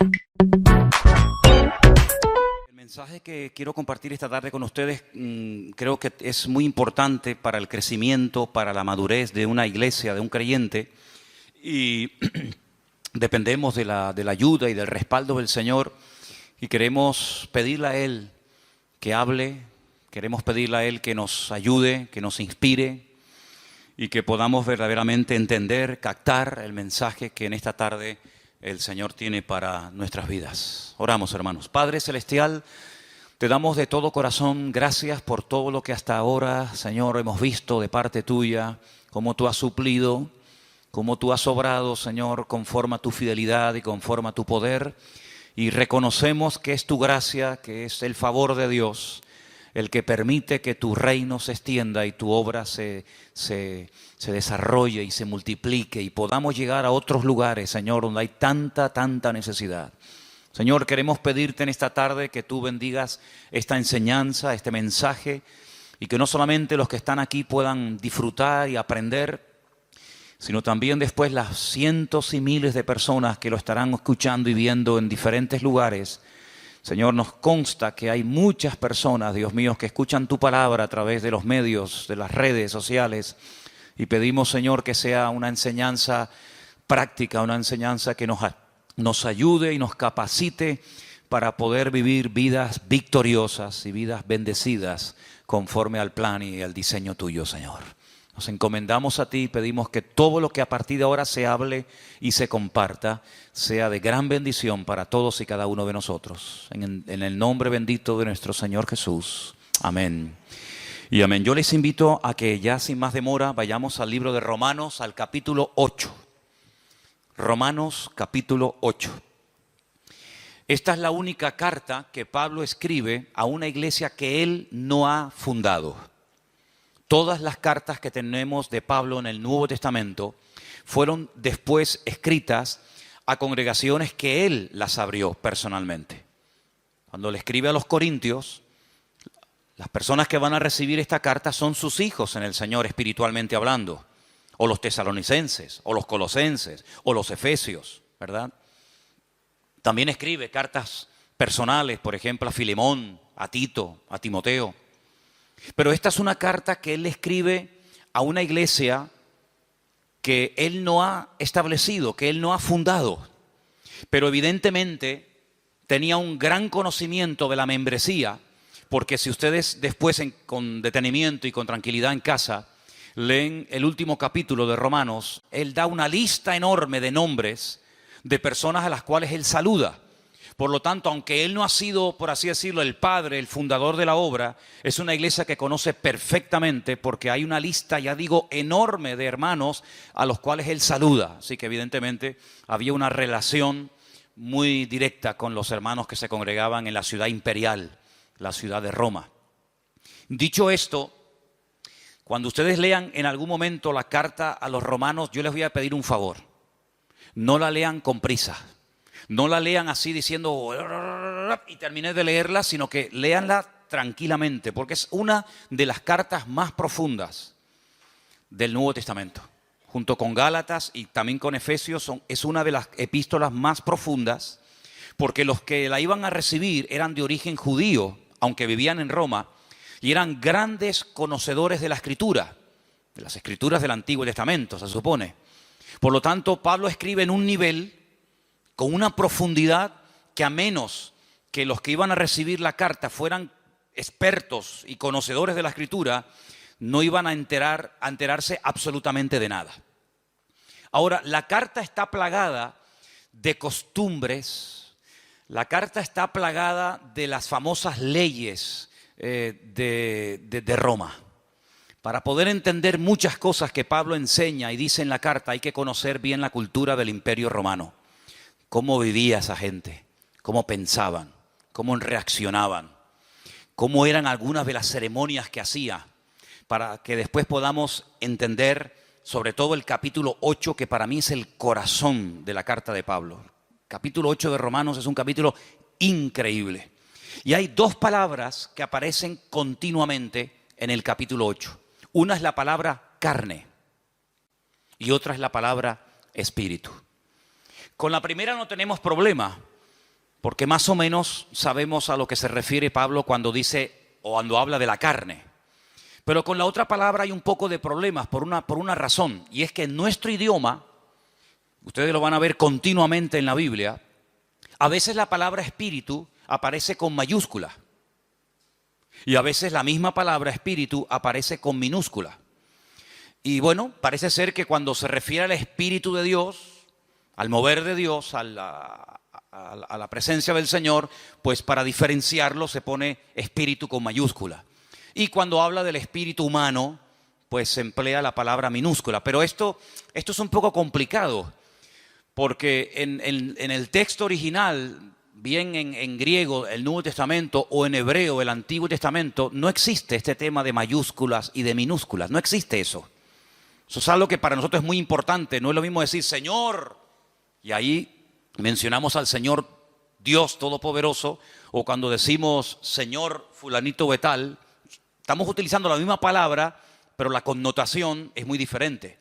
El mensaje que quiero compartir esta tarde con ustedes creo que es muy importante para el crecimiento, para la madurez de una iglesia, de un creyente, y dependemos de la ayuda y del respaldo del Señor, y queremos pedirle a Él que hable, queremos pedirle a Él que nos ayude, que nos inspire y que podamos verdaderamente entender, captar el mensaje que en esta tarde el Señor tiene para nuestras vidas. Oramos, hermanos. Padre Celestial, te damos de todo corazón gracias por todo lo que hasta ahora, Señor, hemos visto de parte tuya, cómo tú has suplido, cómo tú has obrado, Señor, conforme a tu fidelidad y conforme a tu poder. Y reconocemos que es tu gracia, que es el favor de Dios, el que permite que tu reino se extienda y tu obra se desarrolle y se multiplique y podamos llegar a otros lugares, Señor, donde hay tanta necesidad. Señor, queremos pedirte en esta tarde que tú bendigas esta enseñanza, este mensaje, y que no solamente los que están aquí puedan disfrutar y aprender, sino también después las cientos y miles de personas que lo estarán escuchando y viendo en diferentes lugares. Señor, nos consta que hay muchas personas, Dios mío, que escuchan tu palabra a través de los medios, de las redes sociales, y pedimos, Señor, que sea una enseñanza práctica, una enseñanza que nos ayude y nos capacite para poder vivir vidas victoriosas y vidas bendecidas conforme al plan y al diseño tuyo, Señor. Nos encomendamos a ti y pedimos que todo lo que a partir de ahora se hable y se comparta sea de gran bendición para todos y cada uno de nosotros. En el nombre bendito de nuestro Señor Jesús. Amén. Y amén. Yo les invito a que ya sin más demora vayamos al libro de Romanos, al capítulo 8. Romanos capítulo 8. Esta es la única carta que Pablo escribe a una iglesia que él no ha fundado. Todas las cartas que tenemos de Pablo en el Nuevo Testamento fueron después escritas a congregaciones que él las abrió personalmente. Cuando le escribe a los Corintios, las personas que van a recibir esta carta son sus hijos en el Señor espiritualmente hablando, o los tesalonicenses, o los colosenses, o los efesios, ¿verdad? También escribe cartas personales, por ejemplo, a Filemón, a Tito, a Timoteo. Pero esta es una carta que él escribe a una iglesia que él no ha establecido, que él no ha fundado. Pero evidentemente tenía un gran conocimiento de la membresía, porque si ustedes después con detenimiento y con tranquilidad en casa leen el último capítulo de Romanos, él da una lista enorme de nombres de personas a las cuales él saluda. Por lo tanto, aunque él no ha sido, por así decirlo, el padre, el fundador de la obra, es una iglesia que conoce perfectamente porque hay una lista, ya digo, enorme de hermanos a los cuales él saluda. Así que evidentemente había una relación muy directa con los hermanos que se congregaban en la ciudad imperial, la ciudad de Roma. Dicho esto, cuando ustedes lean en algún momento la carta a los romanos, yo les voy a pedir un favor. No la lean con prisa. No la lean así diciendo y terminé de leerla, sino que léanla tranquilamente, porque es una de las cartas más profundas del Nuevo Testamento. Junto con Gálatas y también con Efesios es una de las epístolas más profundas, porque los que la iban a recibir eran de origen judío, aunque vivían en Roma, y eran grandes conocedores de la Escritura, de las Escrituras del Antiguo Testamento, se supone. Por lo tanto, Pablo escribe en un nivel con una profundidad que a menos que los que iban a recibir la carta fueran expertos y conocedores de la Escritura, no iban a enterarse absolutamente de nada. Ahora, la carta está plagada de costumbres, la carta está plagada de las famosas leyes de Roma. Para poder entender muchas cosas que Pablo enseña y dice en la carta, hay que conocer bien la cultura del Imperio Romano. Cómo vivía esa gente, cómo pensaban, cómo reaccionaban, cómo eran algunas de las ceremonias que hacía, para que después podamos entender sobre todo el capítulo 8, que para mí es el corazón de la carta de Pablo. Capítulo 8 de Romanos es un capítulo increíble. Y hay dos palabras que aparecen continuamente en el capítulo 8. Una es la palabra carne y otra es la palabra espíritu. Con la primera no tenemos problema, porque más o menos sabemos a lo que se refiere Pablo cuando dice o cuando habla de la carne. Pero con la otra palabra hay un poco de problemas por una razón, y es que en nuestro idioma, ustedes lo van a ver continuamente en la Biblia, a veces la palabra espíritu aparece con mayúscula y a veces la misma palabra espíritu aparece con minúscula. Y bueno, parece ser que cuando se refiere al Espíritu de Dios, al mover de Dios, a la presencia del Señor, pues para diferenciarlo se pone espíritu con mayúscula. Y cuando habla del espíritu humano, pues se emplea la palabra minúscula. Pero esto es un poco complicado, porque en el texto original, bien en griego, el Nuevo Testamento, o en hebreo, el Antiguo Testamento, no existe este tema de mayúsculas y de minúsculas, no existe eso. Eso es algo que para nosotros es muy importante. No es lo mismo decir Señor, y ahí mencionamos al Señor Dios Todopoderoso, o cuando decimos Señor fulanito de tal, estamos utilizando la misma palabra, pero la connotación es muy diferente.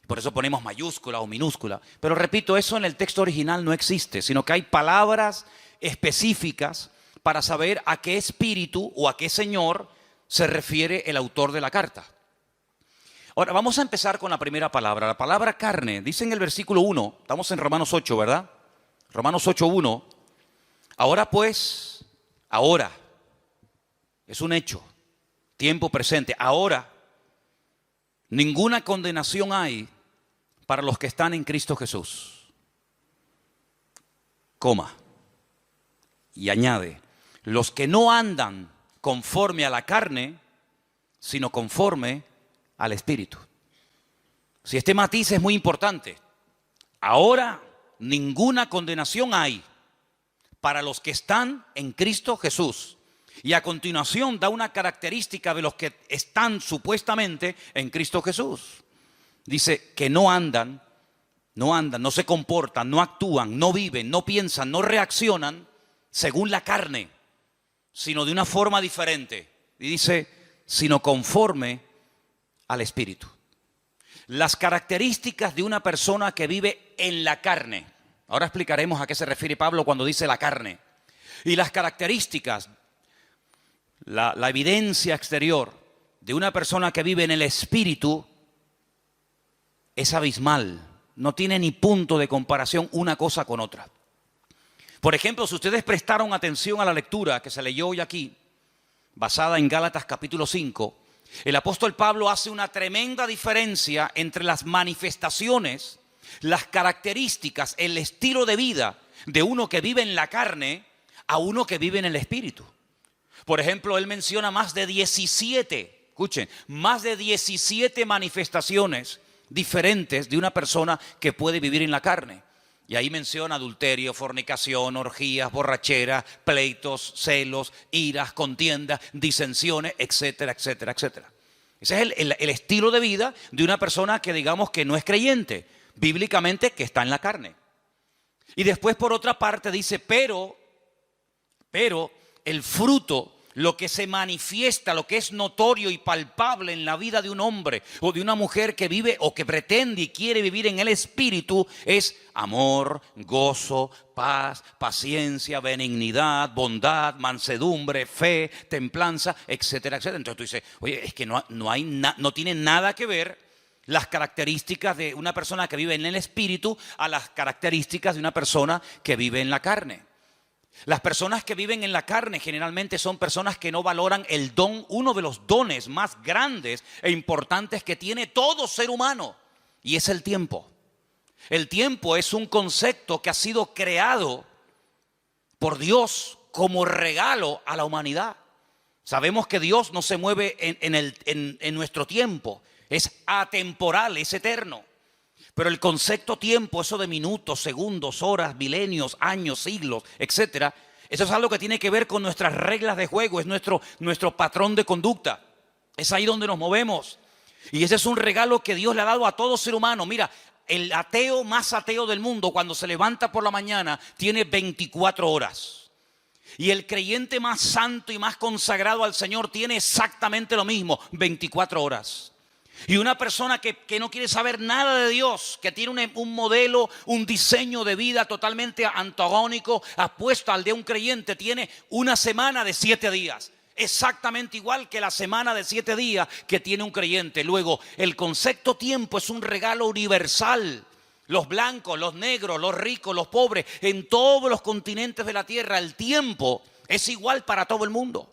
Por eso ponemos mayúscula o minúscula. Pero repito, eso en el texto original no existe, sino que hay palabras específicas para saber a qué espíritu o a qué Señor se refiere el autor de la carta. Ahora, vamos a empezar con la primera palabra. La palabra carne, dice en el versículo 1, estamos en Romanos 8, ¿verdad? Romanos 8:1. Ahora pues, ahora, es un hecho, tiempo presente. Ahora, ninguna condenación hay para los que están en Cristo Jesús. Coma. Y añade, los que no andan conforme a la carne, sino conforme al Espíritu. Si este matiz es muy importante. Ahora ninguna condenación hay para los que están en Cristo Jesús. Y a continuación da una característica de los que están supuestamente en Cristo Jesús. Dice que no andan, no se comportan, no actúan, no viven, no piensan, no reaccionan según la carne, sino de una forma diferente. Y dice, sino conforme al Espíritu. Las características de una persona que vive en la carne. Ahora explicaremos a qué se refiere Pablo cuando dice la carne. Y las características, la evidencia exterior de una persona que vive en el Espíritu es abismal. No tiene ni punto de comparación una cosa con otra. Por ejemplo, si ustedes prestaron atención a la lectura que se leyó hoy aquí, basada en Gálatas capítulo 5, el apóstol Pablo hace una tremenda diferencia entre las manifestaciones, las características, el estilo de vida de uno que vive en la carne a uno que vive en el Espíritu. Por ejemplo, él menciona más de 17, escuchen, más de 17 manifestaciones diferentes de una persona que puede vivir en la carne. Y ahí menciona adulterio, fornicación, orgías, borracheras, pleitos, celos, iras, contiendas, disensiones, etcétera, etcétera, etcétera. Ese es el estilo de vida de una persona que digamos que no es creyente, bíblicamente que está en la carne. Y después por otra parte dice, pero el fruto, lo que se manifiesta, lo que es notorio y palpable en la vida de un hombre o de una mujer que vive o que pretende y quiere vivir en el Espíritu es amor, gozo, paz, paciencia, benignidad, bondad, mansedumbre, fe, templanza, etcétera, etcétera. Entonces tú dices, oye, es que no tiene nada que ver las características de una persona que vive en el Espíritu a las características de una persona que vive en la carne. Las personas que viven en la carne generalmente son personas que no valoran el don, uno de los dones más grandes e importantes que tiene todo ser humano, y es el tiempo. El tiempo es un concepto que ha sido creado por Dios como regalo a la humanidad. Sabemos que Dios no se mueve en nuestro tiempo, es atemporal, es eterno. Pero el concepto tiempo, eso de minutos, segundos, horas, milenios, años, siglos, etcétera, eso es algo que tiene que ver con nuestras reglas de juego, es nuestro patrón de conducta. Es ahí donde nos movemos. Y ese es un regalo que Dios le ha dado a todo ser humano. Mira, el ateo más ateo del mundo, cuando se levanta por la mañana, tiene 24 horas. Y el creyente más santo y más consagrado al Señor tiene exactamente lo mismo, 24 horas. Y una persona que no quiere saber nada de Dios, que tiene un modelo, un diseño de vida totalmente antagónico, apuesto al de un creyente, tiene una semana de 7 días. Exactamente igual que la semana de 7 días que tiene un creyente. Luego, el concepto tiempo es un regalo universal. Los blancos, los negros, los ricos, los pobres, en todos los continentes de la tierra, el tiempo es igual para todo el mundo.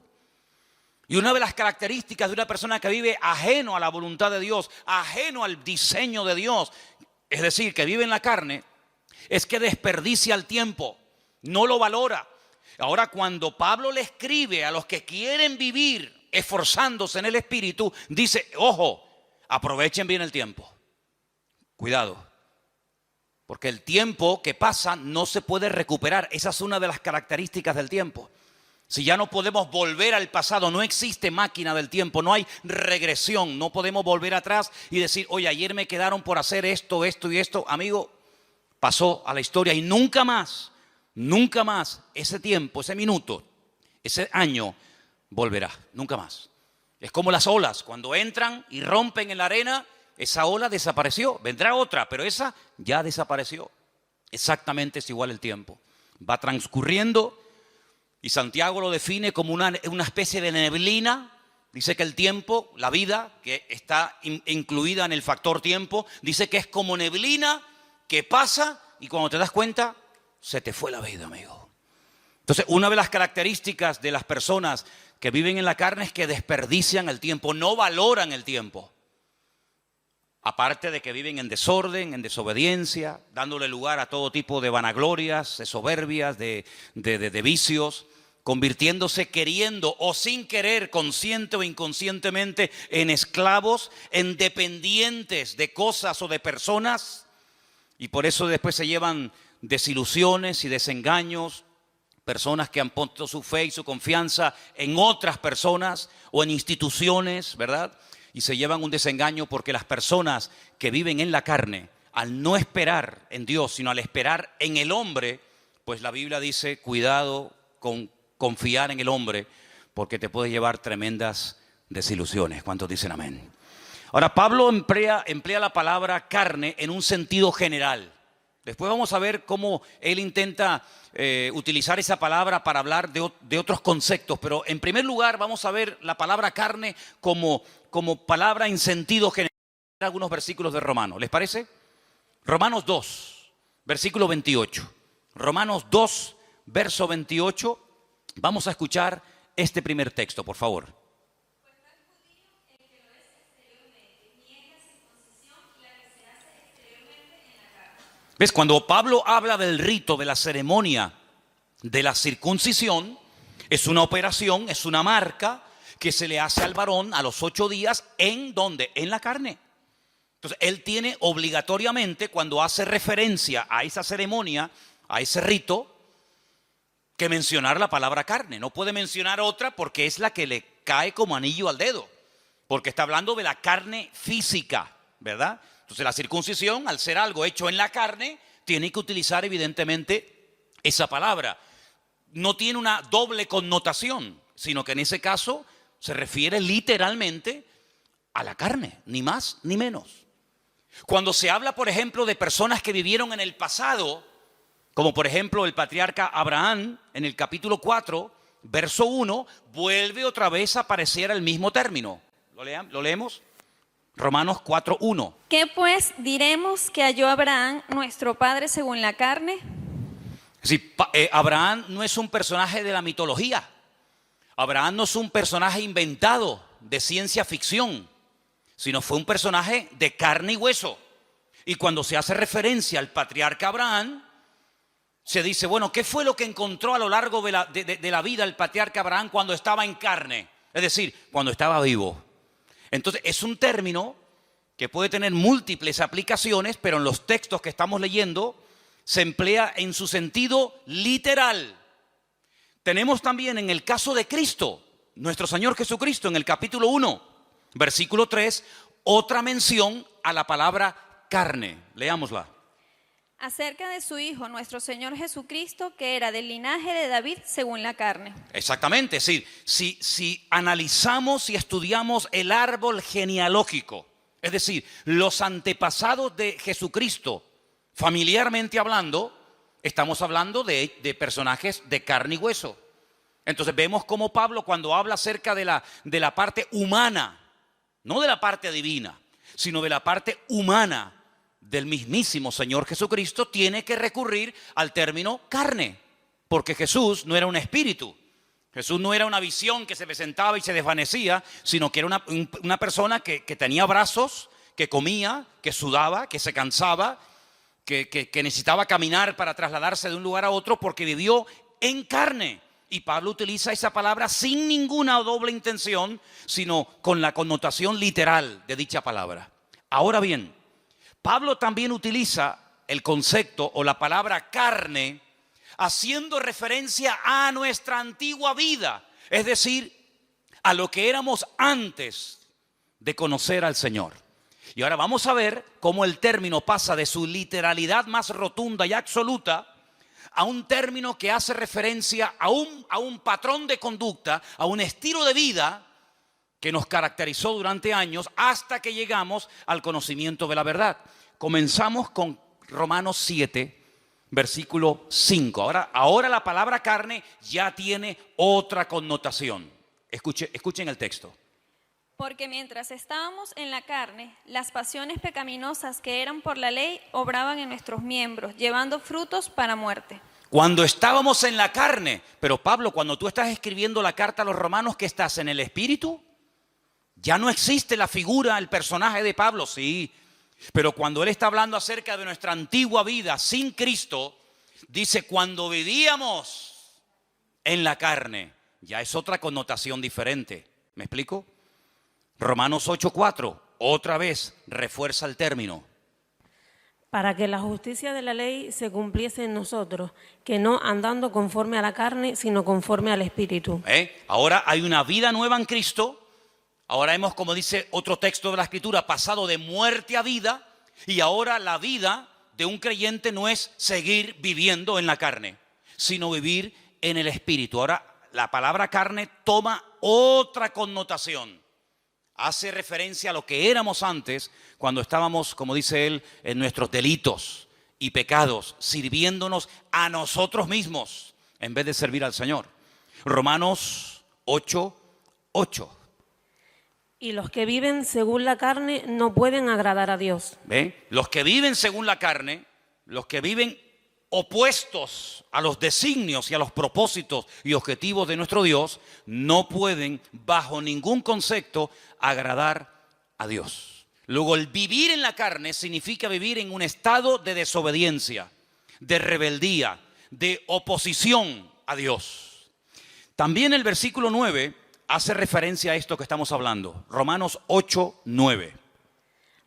Y una de las características de una persona que vive ajeno a la voluntad de Dios, ajeno al diseño de Dios, es decir, que vive en la carne, es que desperdicia el tiempo, no lo valora. Ahora, cuando Pablo le escribe a los que quieren vivir esforzándose en el Espíritu, dice, ojo, aprovechen bien el tiempo. Cuidado. Porque el tiempo que pasa no se puede recuperar. Esa es una de las características del tiempo. Si ya no podemos volver al pasado, no existe máquina del tiempo, no hay regresión, no podemos volver atrás y decir, oye, ayer me quedaron por hacer esto, esto y esto. Amigo, pasó a la historia y nunca más ese tiempo, ese minuto, ese año volverá, nunca más. Es como las olas, cuando entran y rompen en la arena, esa ola desapareció, vendrá otra, pero esa ya desapareció. Exactamente es igual el tiempo. Va transcurriendo y Santiago lo define como una especie de neblina. Dice que el tiempo, la vida, que está incluida en el factor tiempo, dice que es como neblina que pasa y cuando te das cuenta, se te fue la vida, amigo. Entonces, una de las características de las personas que viven en la carne es que desperdician el tiempo, no valoran el tiempo. Aparte de que viven en desorden, en desobediencia, dándole lugar a todo tipo de vanaglorias, de soberbias, de vicios, convirtiéndose queriendo o sin querer, consciente o inconscientemente, en esclavos, en dependientes de cosas o de personas. Y por eso después se llevan desilusiones y desengaños, personas que han puesto su fe y su confianza en otras personas o en instituciones, ¿verdad? Y se llevan un desengaño porque las personas que viven en la carne, al no esperar en Dios, sino al esperar en el hombre, pues la Biblia dice, cuidado con confiar en el hombre, porque te puede llevar tremendas desilusiones. ¿Cuántos dicen amén? Ahora, Pablo emplea la palabra carne en un sentido general. Después vamos a ver cómo él intenta utilizar esa palabra para hablar de otros conceptos. Pero en primer lugar vamos a ver la palabra carne como palabra en sentido general. Algunos versículos de Romanos, ¿les parece? Romanos 2, versículo 28. Romanos 2, verso 28. Vamos a escuchar este primer texto, por favor. ¿Ves? Cuando Pablo habla del rito, de la ceremonia de la circuncisión, es una operación, es una marca que se le hace al varón a los 8 días, ¿en dónde? En la carne. Entonces, él tiene obligatoriamente, cuando hace referencia a esa ceremonia, a ese rito, que mencionar la palabra carne. No puede mencionar otra porque es la que le cae como anillo al dedo, porque está hablando de la carne física, ¿verdad? Entonces la circuncisión, al ser algo hecho en la carne, tiene que utilizar evidentemente esa palabra. No tiene una doble connotación, sino que en ese caso se refiere literalmente a la carne, ni más ni menos. Cuando se habla, por ejemplo, de personas que vivieron en el pasado, como por ejemplo el patriarca Abraham, en el capítulo 4, verso 1, vuelve otra vez a aparecer el mismo término. ¿Lo leemos? Romanos 4:1. ¿Qué pues diremos que halló Abraham, nuestro padre, según la carne? Sí, Abraham no es un personaje de la mitología. Abraham no es un personaje inventado de ciencia ficción, sino fue un personaje de carne y hueso. Y cuando se hace referencia al patriarca Abraham, se dice, bueno, ¿qué fue lo que encontró a lo largo de la vida el patriarca Abraham cuando estaba en carne? Es decir, cuando estaba vivo. Entonces, es un término que puede tener múltiples aplicaciones, pero en los textos que estamos leyendo se emplea en su sentido literal. Tenemos también en el caso de Cristo, nuestro Señor Jesucristo, en el capítulo 1, versículo 3, otra mención a la palabra carne. Leámosla. Acerca de su Hijo, nuestro Señor Jesucristo, que era del linaje de David según la carne. Exactamente, es decir, si analizamos y estudiamos el árbol genealógico Es decir, los antepasados de Jesucristo, familiarmente hablando, estamos hablando de personajes de carne y hueso. Entonces vemos cómo Pablo, cuando habla acerca de la parte humana, no de la parte divina, sino de la parte humana del mismísimo Señor Jesucristo, tiene que recurrir al término carne, porque Jesús no era un espíritu. Jesús no era una visión que se presentaba y se desvanecía, sino que era una persona que tenía brazos, que comía, que sudaba, que se cansaba, que necesitaba caminar para trasladarse de un lugar a otro porque vivió en carne. Y Pablo utiliza esa palabra sin ninguna doble intención, sino con la connotación literal de dicha palabra. Ahora bien, Pablo también utiliza el concepto o la palabra carne haciendo referencia a nuestra antigua vida, es decir, a lo que éramos antes de conocer al Señor. Y ahora vamos a ver cómo el término pasa de su literalidad más rotunda y absoluta a un término que hace referencia a un patrón de conducta, a un estilo de vida que nos caracterizó durante años hasta que llegamos al conocimiento de la verdad. Comenzamos con Romanos 7, versículo 5. Ahora la palabra carne ya tiene otra connotación. Escuchen el texto. Porque mientras estábamos en la carne, las pasiones pecaminosas que eran por la ley obraban en nuestros miembros, llevando frutos para muerte. Cuando estábamos en la carne, pero Pablo, cuando tú estás escribiendo la carta a los romanos, ¿qué estás en el espíritu? Ya no existe la figura, el personaje de Pablo, sí. Pero cuando él está hablando acerca de nuestra antigua vida sin Cristo, dice cuando vivíamos en la carne, ya es otra connotación diferente. ¿Me explico? Romanos 8:4, otra vez refuerza el término. Para que la justicia de la ley se cumpliese en nosotros, que no andando conforme a la carne, sino conforme al Espíritu. Ahora hay una vida nueva en Cristo. Ahora hemos, como dice otro texto de la Escritura, pasado de muerte a vida. Y ahora la vida de un creyente no es seguir viviendo en la carne, sino vivir en el Espíritu. Ahora la palabra carne toma otra connotación. Hace referencia a lo que éramos antes cuando estábamos, como dice él, en nuestros delitos y pecados, sirviéndonos a nosotros mismos en vez de servir al Señor. Romanos 8:8. Y los que viven según la carne no pueden agradar a Dios. Los que viven según la carne, los que viven opuestos a los designios y a los propósitos y objetivos de nuestro Dios, no pueden bajo ningún concepto agradar a Dios. Luego, el vivir en la carne significa vivir en un estado de desobediencia, de rebeldía, de oposición a Dios. También el versículo 9 hace referencia a esto que estamos hablando. Romanos 8:9.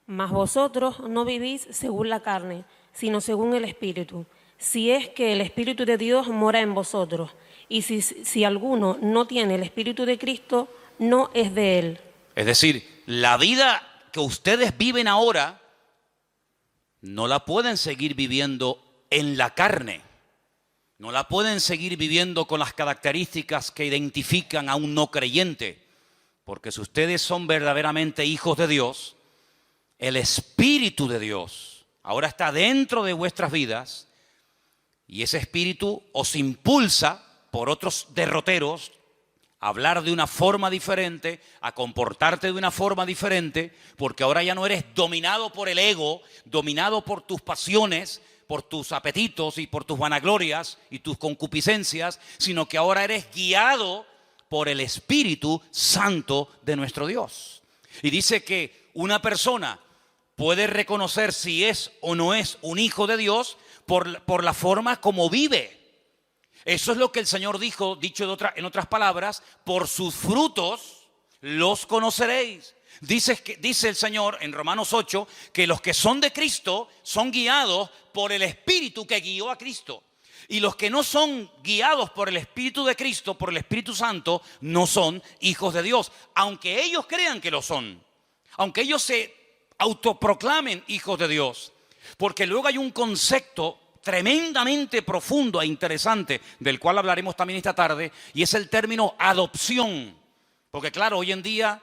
Mas vosotros no vivís según la carne, sino según el Espíritu, si es que el Espíritu de Dios mora en vosotros. Y si alguno no tiene el Espíritu de Cristo, no es de él. Es decir, la vida que ustedes viven ahora no la pueden seguir viviendo en la carne. No la pueden seguir viviendo con las características que identifican a un no creyente. Porque si ustedes son verdaderamente hijos de Dios, el Espíritu de Dios ahora está dentro de vuestras vidas. Y ese espíritu os impulsa por otros derroteros a hablar de una forma diferente, a comportarte de una forma diferente, porque ahora ya no eres dominado por el ego, dominado por tus pasiones, por tus apetitos y por tus vanaglorias y tus concupiscencias, sino que ahora eres guiado por el Espíritu Santo de nuestro Dios. Y dice que una persona puede reconocer si es o no es un hijo de Dios por la forma como vive. Eso es lo que el Señor dijo, dicho en otras palabras, por sus frutos los conoceréis. Dice el Señor en Romanos 8 que los que son de Cristo son guiados por el Espíritu que guió a Cristo. Y los que no son guiados por el Espíritu de Cristo, por el Espíritu Santo, no son hijos de Dios. Aunque ellos crean que lo son, aunque ellos se autoproclamen hijos de Dios. Porque luego hay un concepto tremendamente profundo e interesante, del cual hablaremos también esta tarde, y es el término adopción. Porque claro, hoy en día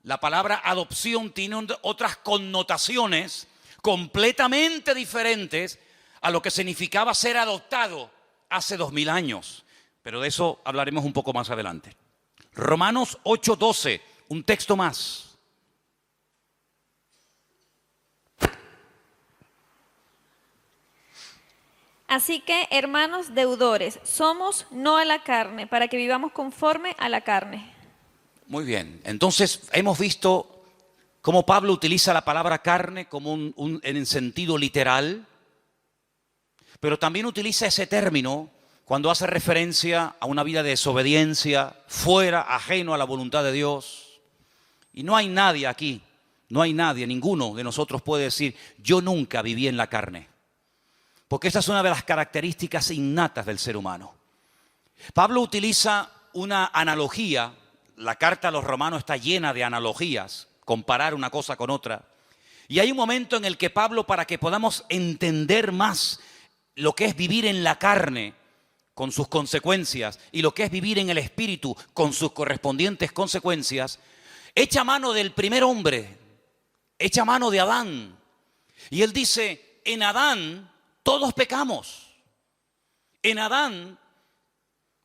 La palabra adopción tiene otras connotaciones completamente diferentes a lo que significaba ser adoptado hace 2000 años. Pero de eso hablaremos un poco más adelante. Romanos 8:12, un texto más. Así que, hermanos deudores, somos no a la carne, para que vivamos conforme a la carne. Muy bien, entonces hemos visto cómo Pablo utiliza la palabra carne como en el sentido literal, pero también utiliza ese término cuando hace referencia a una vida de desobediencia, fuera, ajeno a la voluntad de Dios. Y no hay nadie aquí, no hay nadie, ninguno de nosotros puede decir, yo nunca viví en la carne. Porque esta es una de las características innatas del ser humano. Pablo utiliza una analogía, la carta a los romanos está llena de analogías, comparar una cosa con otra. Y hay un momento en el que Pablo, para que podamos entender más lo que es vivir en la carne con sus consecuencias y lo que es vivir en el espíritu con sus correspondientes consecuencias, echa mano del primer hombre, echa mano de Adán. Y él dice, en Adán todos pecamos. En Adán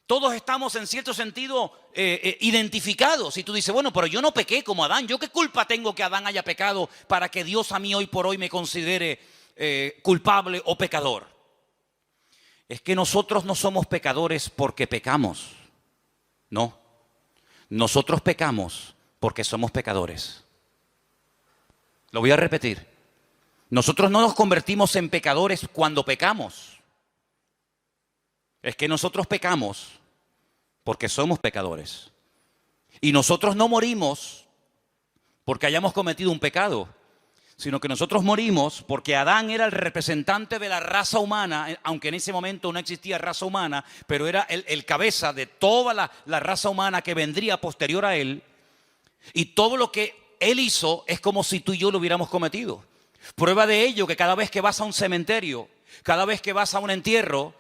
todos estamos en cierto sentido identificados. Y tú dices, bueno, pero yo no pequé como Adán. ¿Yo qué culpa tengo que Adán haya pecado para que Dios a mí hoy por hoy me considere culpable o pecador? Es que nosotros no somos pecadores porque pecamos. No. Nosotros pecamos porque somos pecadores. Lo voy a repetir. Nosotros no nos convertimos en pecadores cuando pecamos. Es que nosotros pecamos porque somos pecadores. Y nosotros no morimos porque hayamos cometido un pecado, sino que nosotros morimos porque Adán era el representante de la raza humana, aunque en ese momento no existía raza humana, pero era el cabeza de toda la raza humana que vendría posterior a él. Y todo lo que él hizo es como si tú y yo lo hubiéramos cometido. Prueba de ello que cada vez que vas a un cementerio, cada vez que vas a un entierro,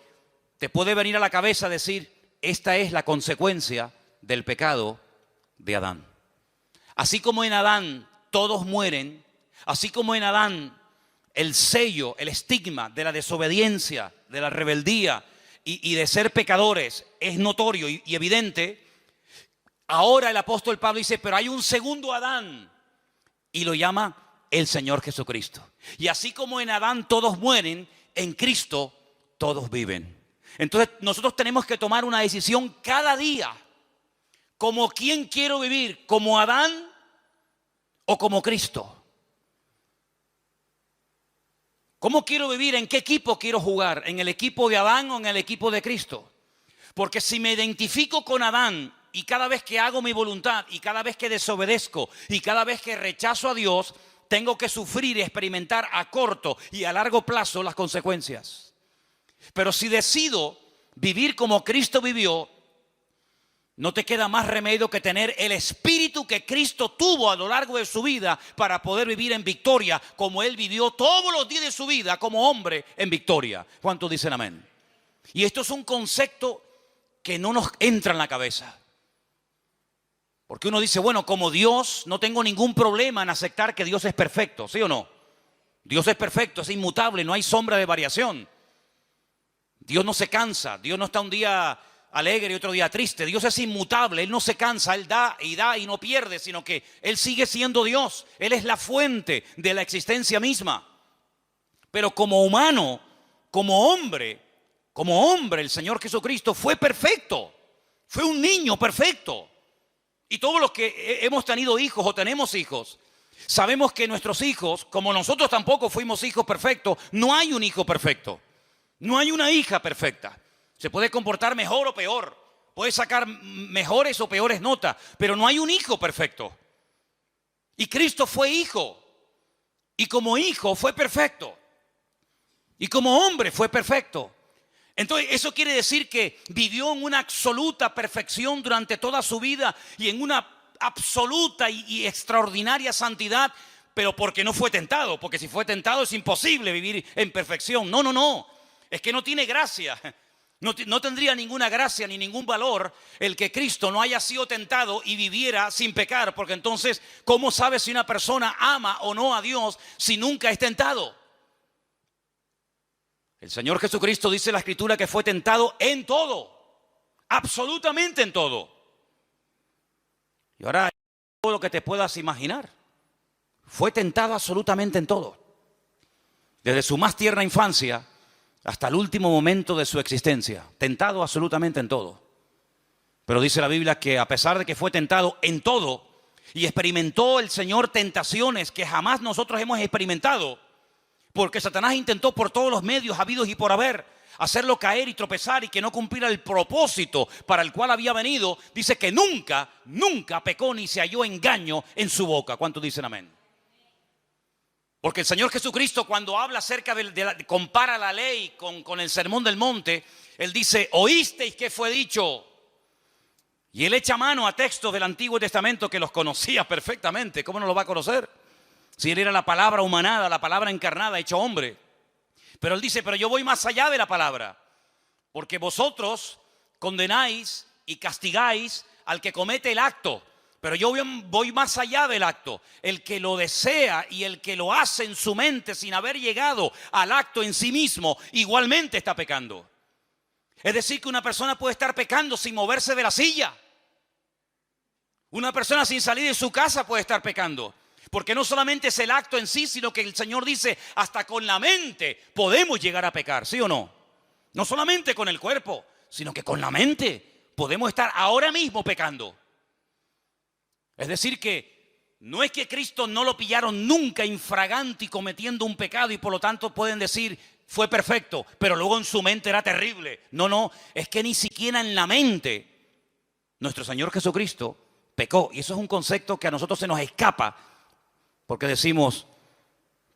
te puede venir a la cabeza decir, esta es la consecuencia del pecado de Adán. Así como en Adán todos mueren, así como en Adán el sello, el estigma de la desobediencia, de la rebeldía y de ser pecadores es notorio y evidente, ahora el apóstol Pablo dice, pero hay un segundo Adán y lo llama el Señor Jesucristo. Y así como en Adán todos mueren, en Cristo todos viven. Entonces nosotros tenemos que tomar una decisión cada día. ¿Como quién quiero vivir? ¿Como Adán o como Cristo? ¿Cómo quiero vivir? ¿En qué equipo quiero jugar? ¿En el equipo de Adán o en el equipo de Cristo? Porque si me identifico con Adán y cada vez que hago mi voluntad y cada vez que desobedezco y cada vez que rechazo a Dios, tengo que sufrir y experimentar a corto y a largo plazo las consecuencias. Pero si decido vivir como Cristo vivió, no te queda más remedio que tener el espíritu que Cristo tuvo a lo largo de su vida para poder vivir en victoria, como Él vivió todos los días de su vida como hombre en victoria. ¿Cuántos dicen amén? Y esto es un concepto que no nos entra en la cabeza. Porque uno dice, bueno, como Dios, no tengo ningún problema en aceptar que Dios es perfecto, ¿sí o no? Dios es perfecto, es inmutable, no hay sombra de variación. Dios no se cansa, Dios no está un día alegre y otro día triste. Dios es inmutable, Él no se cansa, Él da y no pierde, sino que Él sigue siendo Dios. Él es la fuente de la existencia misma. Pero como humano, como hombre, el Señor Jesucristo fue perfecto. Fue un niño perfecto. Y todos los que hemos tenido hijos o tenemos hijos, sabemos que nuestros hijos, como nosotros tampoco fuimos hijos perfectos, no hay un hijo perfecto. No hay una hija perfecta. Se puede comportar mejor o peor. Puede sacar mejores o peores notas. Pero no hay un hijo perfecto. Y Cristo fue hijo. Y como hijo fue perfecto. Y como hombre fue perfecto. Entonces eso quiere decir que vivió en una absoluta perfección durante toda su vida. Y en una absoluta y extraordinaria santidad. Pero porque no fue tentado. Porque si fue tentado es imposible vivir en perfección. No. Es que no tiene gracia. No tendría ninguna gracia ni ningún valor el que Cristo no haya sido tentado y viviera sin pecar, porque entonces, ¿cómo sabe si una persona ama o no a Dios si nunca es tentado? El Señor Jesucristo dice en la Escritura que fue tentado en todo, absolutamente en todo. Y ahora, todo lo que te puedas imaginar, fue tentado absolutamente en todo. Desde su más tierna infancia hasta el último momento de su existencia, tentado absolutamente en todo. Pero dice la Biblia que a pesar de que fue tentado en todo y experimentó el Señor tentaciones que jamás nosotros hemos experimentado, porque Satanás intentó por todos los medios habidos y por haber hacerlo caer y tropezar y que no cumpliera el propósito para el cual había venido, dice que nunca pecó ni se halló engaño en su boca. ¿Cuántos dicen amén? Porque el Señor Jesucristo, cuando habla acerca compara la ley con el sermón del monte, Él dice, oísteis que fue dicho. Y Él echa mano a textos del Antiguo Testamento que los conocía perfectamente. ¿Cómo no los va a conocer? Si Él era la palabra humanada, la palabra encarnada, hecho hombre. Pero Él dice, pero yo voy más allá de la palabra. Porque vosotros condenáis y castigáis al que comete el acto. Pero yo voy más allá del acto. El que lo desea y el que lo hace en su mente sin haber llegado al acto en sí mismo, igualmente está pecando. Es decir, que una persona puede estar pecando sin moverse de la silla. Una persona sin salir de su casa puede estar pecando. Porque no solamente es el acto en sí, sino que el Señor dice, hasta con la mente podemos llegar a pecar, ¿sí o no? No solamente con el cuerpo, sino que con la mente podemos estar ahora mismo pecando. Es decir que no es que Cristo no lo pillaron nunca infragante y cometiendo un pecado y por lo tanto pueden decir fue perfecto, pero luego en su mente era terrible. No, es que ni siquiera en la mente nuestro Señor Jesucristo pecó. Y eso es un concepto que a nosotros se nos escapa porque decimos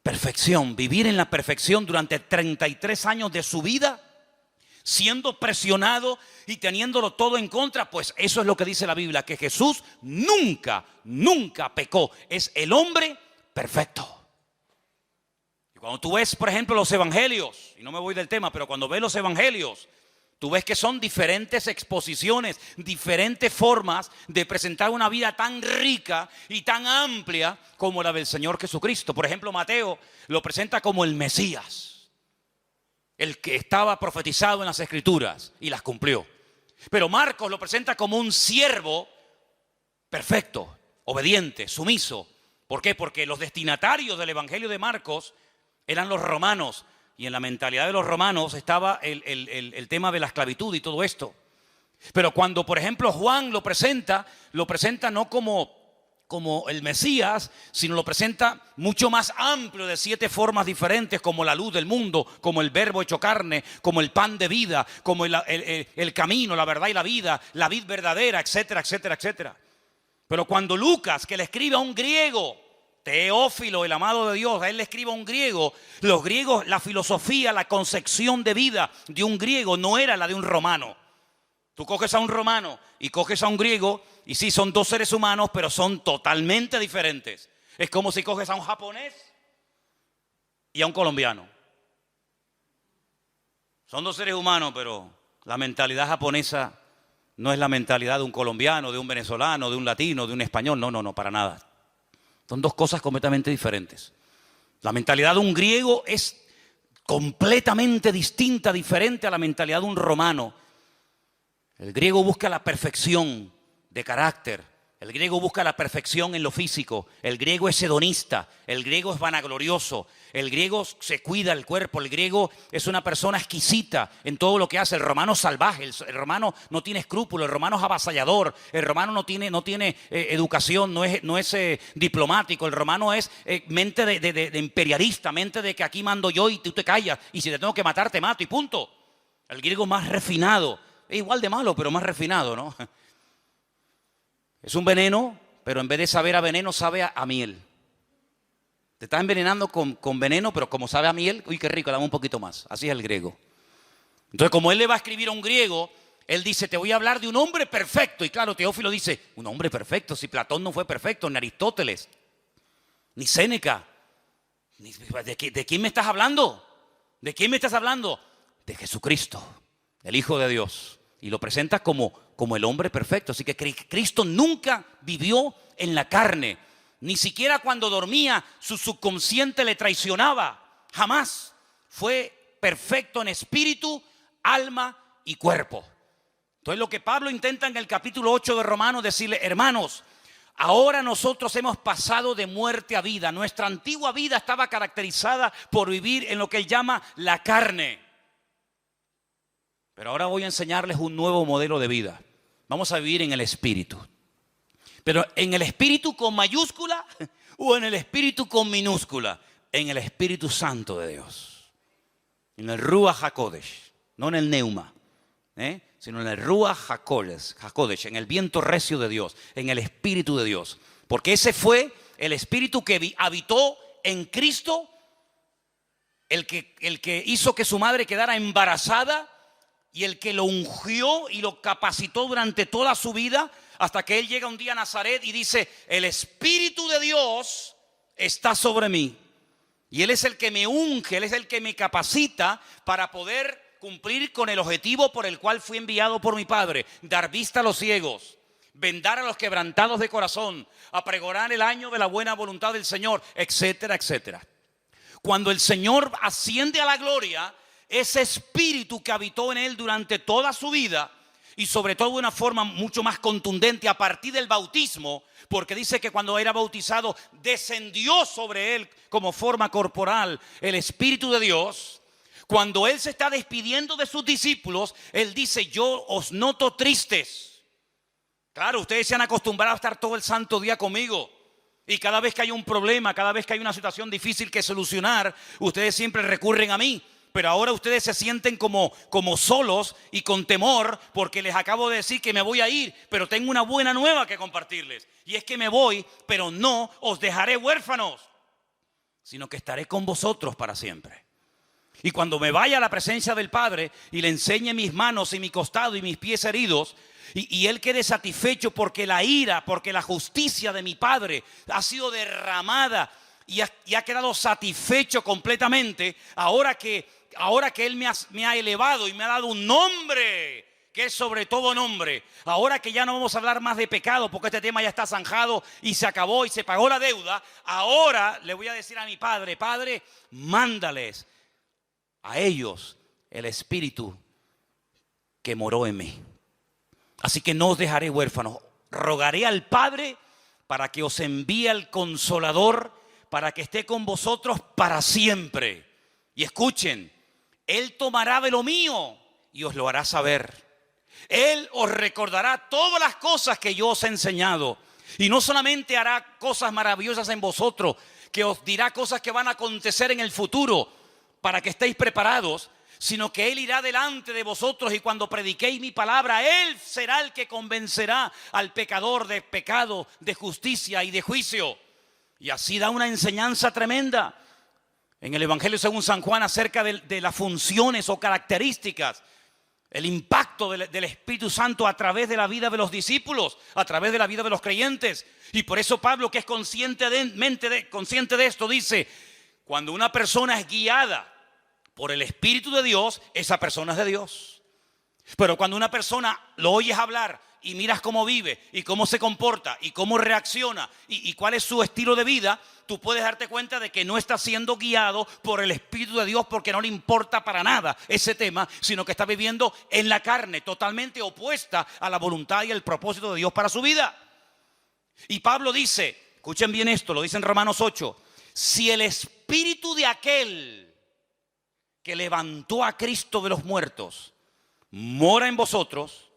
perfección, vivir en la perfección durante 33 años de su vida, siendo presionado y teniéndolo todo en contra, pues eso es lo que dice la Biblia, que Jesús nunca pecó. Es el hombre perfecto. Y cuando tú ves, por ejemplo, los evangelios, y no me voy del tema, pero cuando ves los evangelios, tú ves que son diferentes exposiciones, diferentes formas de presentar una vida tan rica y tan amplia como la del Señor Jesucristo. Por ejemplo, Mateo lo presenta como el Mesías, el que estaba profetizado en las Escrituras y las cumplió. Pero Marcos lo presenta como un siervo perfecto, obediente, sumiso. ¿Por qué? Porque los destinatarios del Evangelio de Marcos eran los romanos. Y en la mentalidad de los romanos estaba el tema de la esclavitud y todo esto. Pero cuando, por ejemplo, Juan lo presenta no como el Mesías, sino lo presenta mucho más amplio, de 7 formas diferentes, como la luz del mundo, como el verbo hecho carne, como el pan de vida, como el camino, la verdad y la vida, la vid verdadera, etcétera, etcétera, etcétera. Pero cuando Lucas, que le escribe a un griego, Teófilo, el amado de Dios, a él le escribe a un griego, los griegos, la filosofía, la concepción de vida de un griego no era la de un romano. Tú coges a un romano y coges a un griego y sí, son 2 seres humanos, pero son totalmente diferentes. Es como si coges a un japonés y a un colombiano. Son 2 seres humanos, pero la mentalidad japonesa no es la mentalidad de un colombiano, de un venezolano, de un latino, de un español. No, para nada. Son 2 cosas completamente diferentes. La mentalidad de un griego es completamente distinta, diferente a la mentalidad de un romano. El griego busca la perfección de carácter. El griego busca la perfección en lo físico. El griego es hedonista. El griego es vanaglorioso. El griego se cuida el cuerpo. El griego es una persona exquisita en todo lo que hace. El romano es salvaje. El romano no tiene escrúpulos. El romano es avasallador. El romano no tiene educación. No es diplomático. El romano es mente de imperialista. Mente de que aquí mando yo y tú te callas. Y si te tengo que matar, te mato y punto. El griego más refinado. Es igual de malo, pero más refinado, ¿no? Es un veneno, pero en vez de saber a veneno, sabe a miel. Te está envenenando con veneno, pero como sabe a miel, uy, qué rico, dame un poquito más. Así es el griego. Entonces, como él le va a escribir a un griego, él dice, te voy a hablar de un hombre perfecto. Y claro, Teófilo dice, un hombre perfecto, si Platón no fue perfecto, ni Aristóteles, ni Séneca. ¿De quién me estás hablando? ¿De quién me estás hablando? De Jesucristo. el Hijo de Dios, y lo presenta como el hombre perfecto. Así que Cristo nunca vivió en la carne, ni siquiera cuando dormía su subconsciente le traicionaba, jamás. Fue perfecto en espíritu, alma y cuerpo. Entonces lo que Pablo intenta en el capítulo 8 de Romanos decirle: hermanos, ahora nosotros hemos pasado de muerte a vida. Nuestra antigua vida estaba caracterizada por vivir en lo que él llama la carne. Pero ahora voy a enseñarles un nuevo modelo de vida. Vamos a vivir en el espíritu. Pero en el espíritu con mayúscula o en el espíritu con minúscula. En el Espíritu Santo de Dios. En el Ruach HaKodesh. No en el Neuma. Sino en el Ruach HaKodesh. En el viento recio de Dios. En el Espíritu de Dios. Porque ese fue el espíritu que habitó en Cristo. El que hizo que su madre quedara embarazada. Y el que lo ungió y lo capacitó durante toda su vida, hasta que él llega un día a Nazaret y dice: el Espíritu de Dios está sobre mí. Y él es el que me unge, él es el que me capacita para poder cumplir con el objetivo por el cual fui enviado por mi Padre: dar vista a los ciegos, vendar a los quebrantados de corazón, a pregonar el año de la buena voluntad del Señor, etcétera, etcétera. Cuando el Señor asciende a la gloria, ese espíritu que habitó en él durante toda su vida, y sobre todo de una forma mucho más contundente a partir del bautismo, porque dice que cuando era bautizado descendió sobre él como forma corporal el Espíritu de Dios. Cuando él se está despidiendo de sus discípulos, él dice: yo os noto tristes. Claro, ustedes se han acostumbrado a estar todo el santo día conmigo. Y cada vez que hay un problema, cada vez que hay una situación difícil que solucionar, ustedes siempre recurren a mí. Pero ahora ustedes se sienten como solos y con temor, porque les acabo de decir que me voy a ir, pero tengo una buena nueva que compartirles. Y es que me voy, pero no os dejaré huérfanos, sino que estaré con vosotros para siempre. Y cuando me vaya a la presencia del Padre y le enseñe mis manos y mi costado y mis pies heridos, y él quede satisfecho porque la ira, porque la justicia de mi Padre ha sido derramada y ha quedado satisfecho completamente, ahora que él me ha elevado y me ha dado un nombre que es sobre todo nombre. Ahora que ya no vamos a hablar más de pecado, porque este tema ya está zanjado y se acabó y se pagó la deuda. Ahora le voy a decir a mi Padre: Padre, mándales a ellos el Espíritu que moró en mí. Así que no os dejaré huérfanos. Rogaré al Padre para que os envíe al Consolador, para que esté con vosotros para siempre. Y escuchen: Él tomará de lo mío y os lo hará saber. Él os recordará todas las cosas que yo os he enseñado. Y no solamente hará cosas maravillosas en vosotros, que os dirá cosas que van a acontecer en el futuro para que estéis preparados, sino que Él irá delante de vosotros, y cuando prediquéis mi palabra, Él será el que convencerá al pecador de pecado, de justicia y de juicio. Y así da una enseñanza tremenda en el Evangelio según San Juan acerca de las funciones o características, el impacto del Espíritu Santo a través de la vida de los discípulos, a través de la vida de los creyentes. Y por eso Pablo, que es consciente de esto, dice: cuando una persona es guiada por el Espíritu de Dios, esa persona es de Dios. Pero cuando una persona lo oyes hablar y miras cómo vive y cómo se comporta y cómo reacciona y cuál es su estilo de vida, tú puedes darte cuenta de que no está siendo guiado por el Espíritu de Dios, porque no le importa para nada ese tema, sino que está viviendo en la carne, totalmente opuesta a la voluntad y el propósito de Dios para su vida. Y Pablo dice, escuchen bien esto, lo dice en Romanos 8: si el Espíritu de aquel que levantó a Cristo de los muertos mora en vosotros,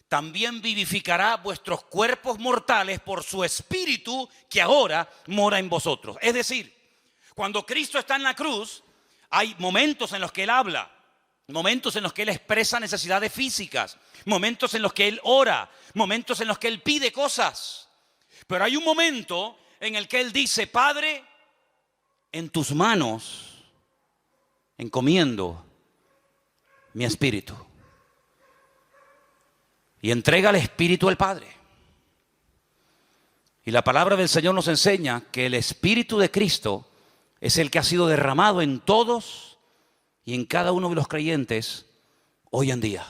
también vivificará vuestros cuerpos mortales por su Espíritu que ahora mora en vosotros. Es decir, cuando Cristo está en la cruz, hay momentos en los que Él habla, momentos en los que Él expresa necesidades físicas, momentos en los que Él ora, momentos en los que Él pide cosas. Pero hay un momento en el que Él dice: Padre, en tus manos encomiendo mi espíritu. Y entrega el Espíritu al Padre. Y la palabra del Señor nos enseña que el Espíritu de Cristo es el que ha sido derramado en todos y en cada uno de los creyentes hoy en día.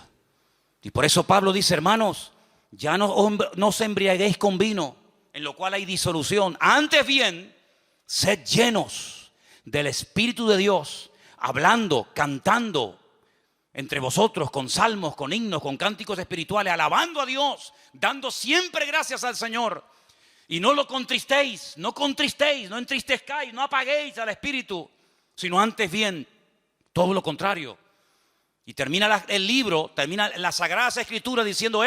Y por eso Pablo dice, hermanos, ya no os embriaguéis con vino, en lo cual hay disolución. Antes bien, sed llenos del Espíritu de Dios, hablando, cantando entre vosotros con salmos, con himnos, con cánticos espirituales, alabando a Dios, dando siempre gracias al Señor. Y no lo contristéis, no entristezcáis, no apaguéis al Espíritu, sino antes bien, todo lo contrario. Y termina el libro, termina las Sagradas Escrituras diciendo,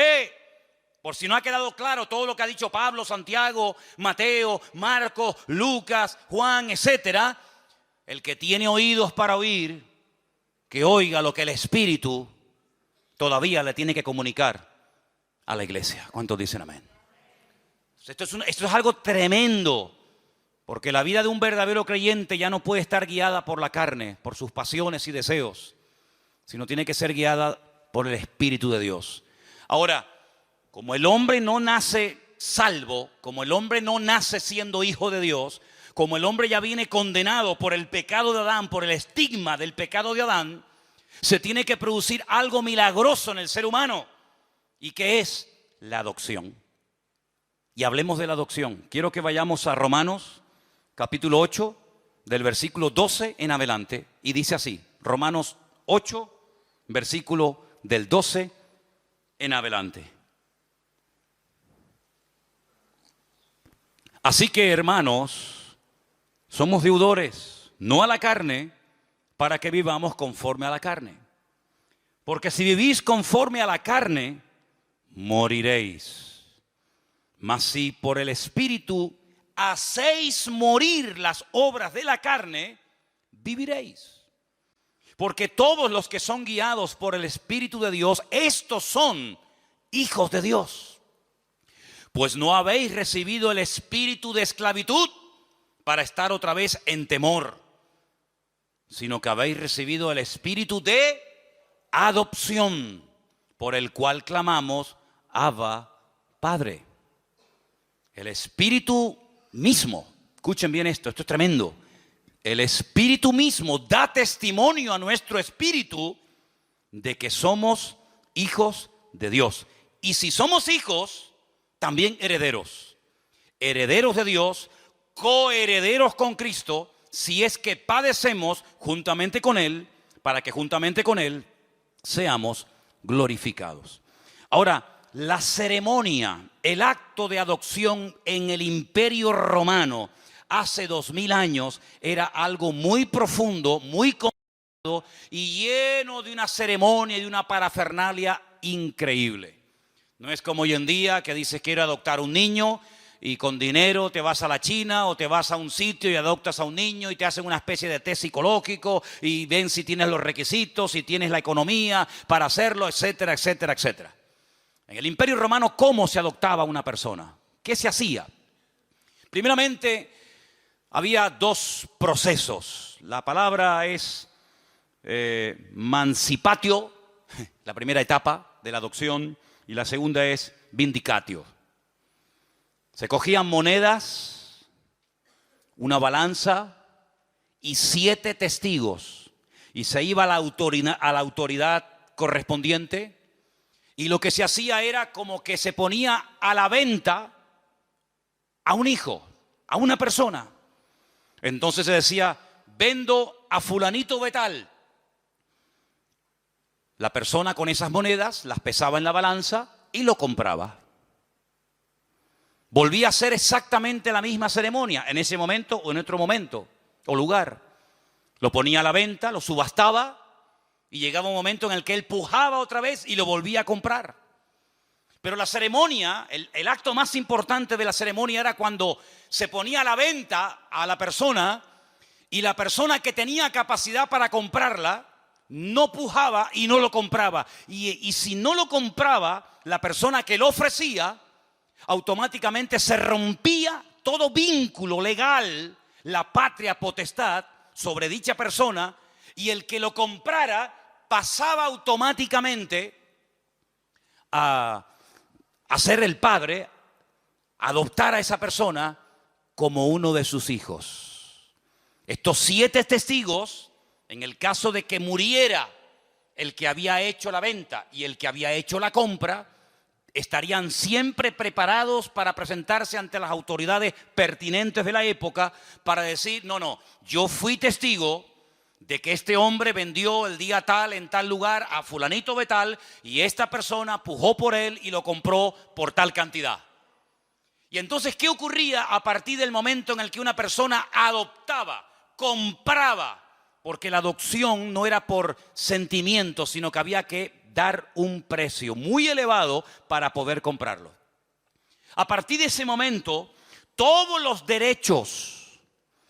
por si no ha quedado claro todo lo que ha dicho Pablo, Santiago, Mateo, Marcos, Lucas, Juan, etcétera, el que tiene oídos para oír, que oiga lo que el Espíritu todavía le tiene que comunicar a la iglesia. ¿Cuántos dicen amén? Esto es algo tremendo, porque la vida de un verdadero creyente ya no puede estar guiada por la carne, por sus pasiones y deseos, sino tiene que ser guiada por el Espíritu de Dios. Ahora, como el hombre no nace salvo, como el hombre no nace siendo hijo de Dios, como el hombre ya viene condenado por el pecado de Adán, por el estigma del pecado de Adán, se tiene que producir algo milagroso en el ser humano, y que es la adopción. Y hablemos de la adopción. Quiero que vayamos a Romanos, capítulo 8, del versículo 12 en adelante, y dice así, Romanos 8, versículo del 12 en adelante. Así que, hermanos, somos deudores, no a la carne, para que vivamos conforme a la carne. Porque si vivís conforme a la carne, moriréis. Mas si por el Espíritu hacéis morir las obras de la carne, viviréis. Porque todos los que son guiados por el Espíritu de Dios, estos son hijos de Dios. Pues no habéis recibido el espíritu de esclavitud para estar otra vez en temor, sino que habéis recibido el espíritu de adopción, por el cual clamamos, Abba, Padre. El Espíritu mismo, escuchen bien esto es tremendo. El Espíritu mismo da testimonio a nuestro espíritu de que somos hijos de Dios. Y si somos hijos, también herederos. Herederos de Dios, coherederos con Cristo, si es que padecemos juntamente con Él, para que juntamente con Él seamos glorificados. Ahora, la ceremonia, el acto de adopción en el Imperio Romano hace 2000 años era algo muy profundo, muy complicado y lleno de una ceremonia y de una parafernalia increíble. No es como hoy en día que dices quiero adoptar un niño y con dinero te vas a la China o te vas a un sitio y adoptas a un niño y te hacen una especie de test psicológico y ven si tienes los requisitos, si tienes la economía para hacerlo, etcétera, etcétera, etcétera. En el Imperio Romano, ¿cómo se adoptaba una persona? ¿Qué se hacía? Primeramente, había dos procesos. La palabra es mancipatio, la primera etapa de la adopción, y la segunda es vindicatio. Se cogían monedas, una balanza y 7 testigos, y se iba a la autoridad correspondiente. Y lo que se hacía era como que se ponía a la venta a un hijo, a una persona. Entonces se decía, vendo a fulanito de tal. La persona con esas monedas las pesaba en la balanza y lo compraba. Volvía a hacer exactamente la misma ceremonia en ese momento o en otro momento o lugar. Lo ponía a la venta, lo subastaba. Y llegaba un momento en el que él pujaba otra vez y lo volvía a comprar. Pero la ceremonia, el acto más importante de la ceremonia era cuando se ponía a la venta a la persona y la persona que tenía capacidad para comprarla no pujaba y no lo compraba. Y si no lo compraba, la persona que lo ofrecía, automáticamente se rompía todo vínculo legal, la patria potestad sobre dicha persona, y el que lo comprara pasaba automáticamente a ser el padre, a adoptar a esa persona como uno de sus hijos. Estos 7 testigos, en el caso de que muriera el que había hecho la venta y el que había hecho la compra, estarían siempre preparados para presentarse ante las autoridades pertinentes de la época para decir, no, yo fui testigo de que este hombre vendió el día tal en tal lugar a fulanito de tal y esta persona pujó por él y lo compró por tal cantidad. Y entonces, ¿qué ocurría a partir del momento en el que una persona adoptaba, compraba? Porque la adopción no era por sentimiento, sino que había que dar un precio muy elevado para poder comprarlo. A partir de ese momento, todos los derechos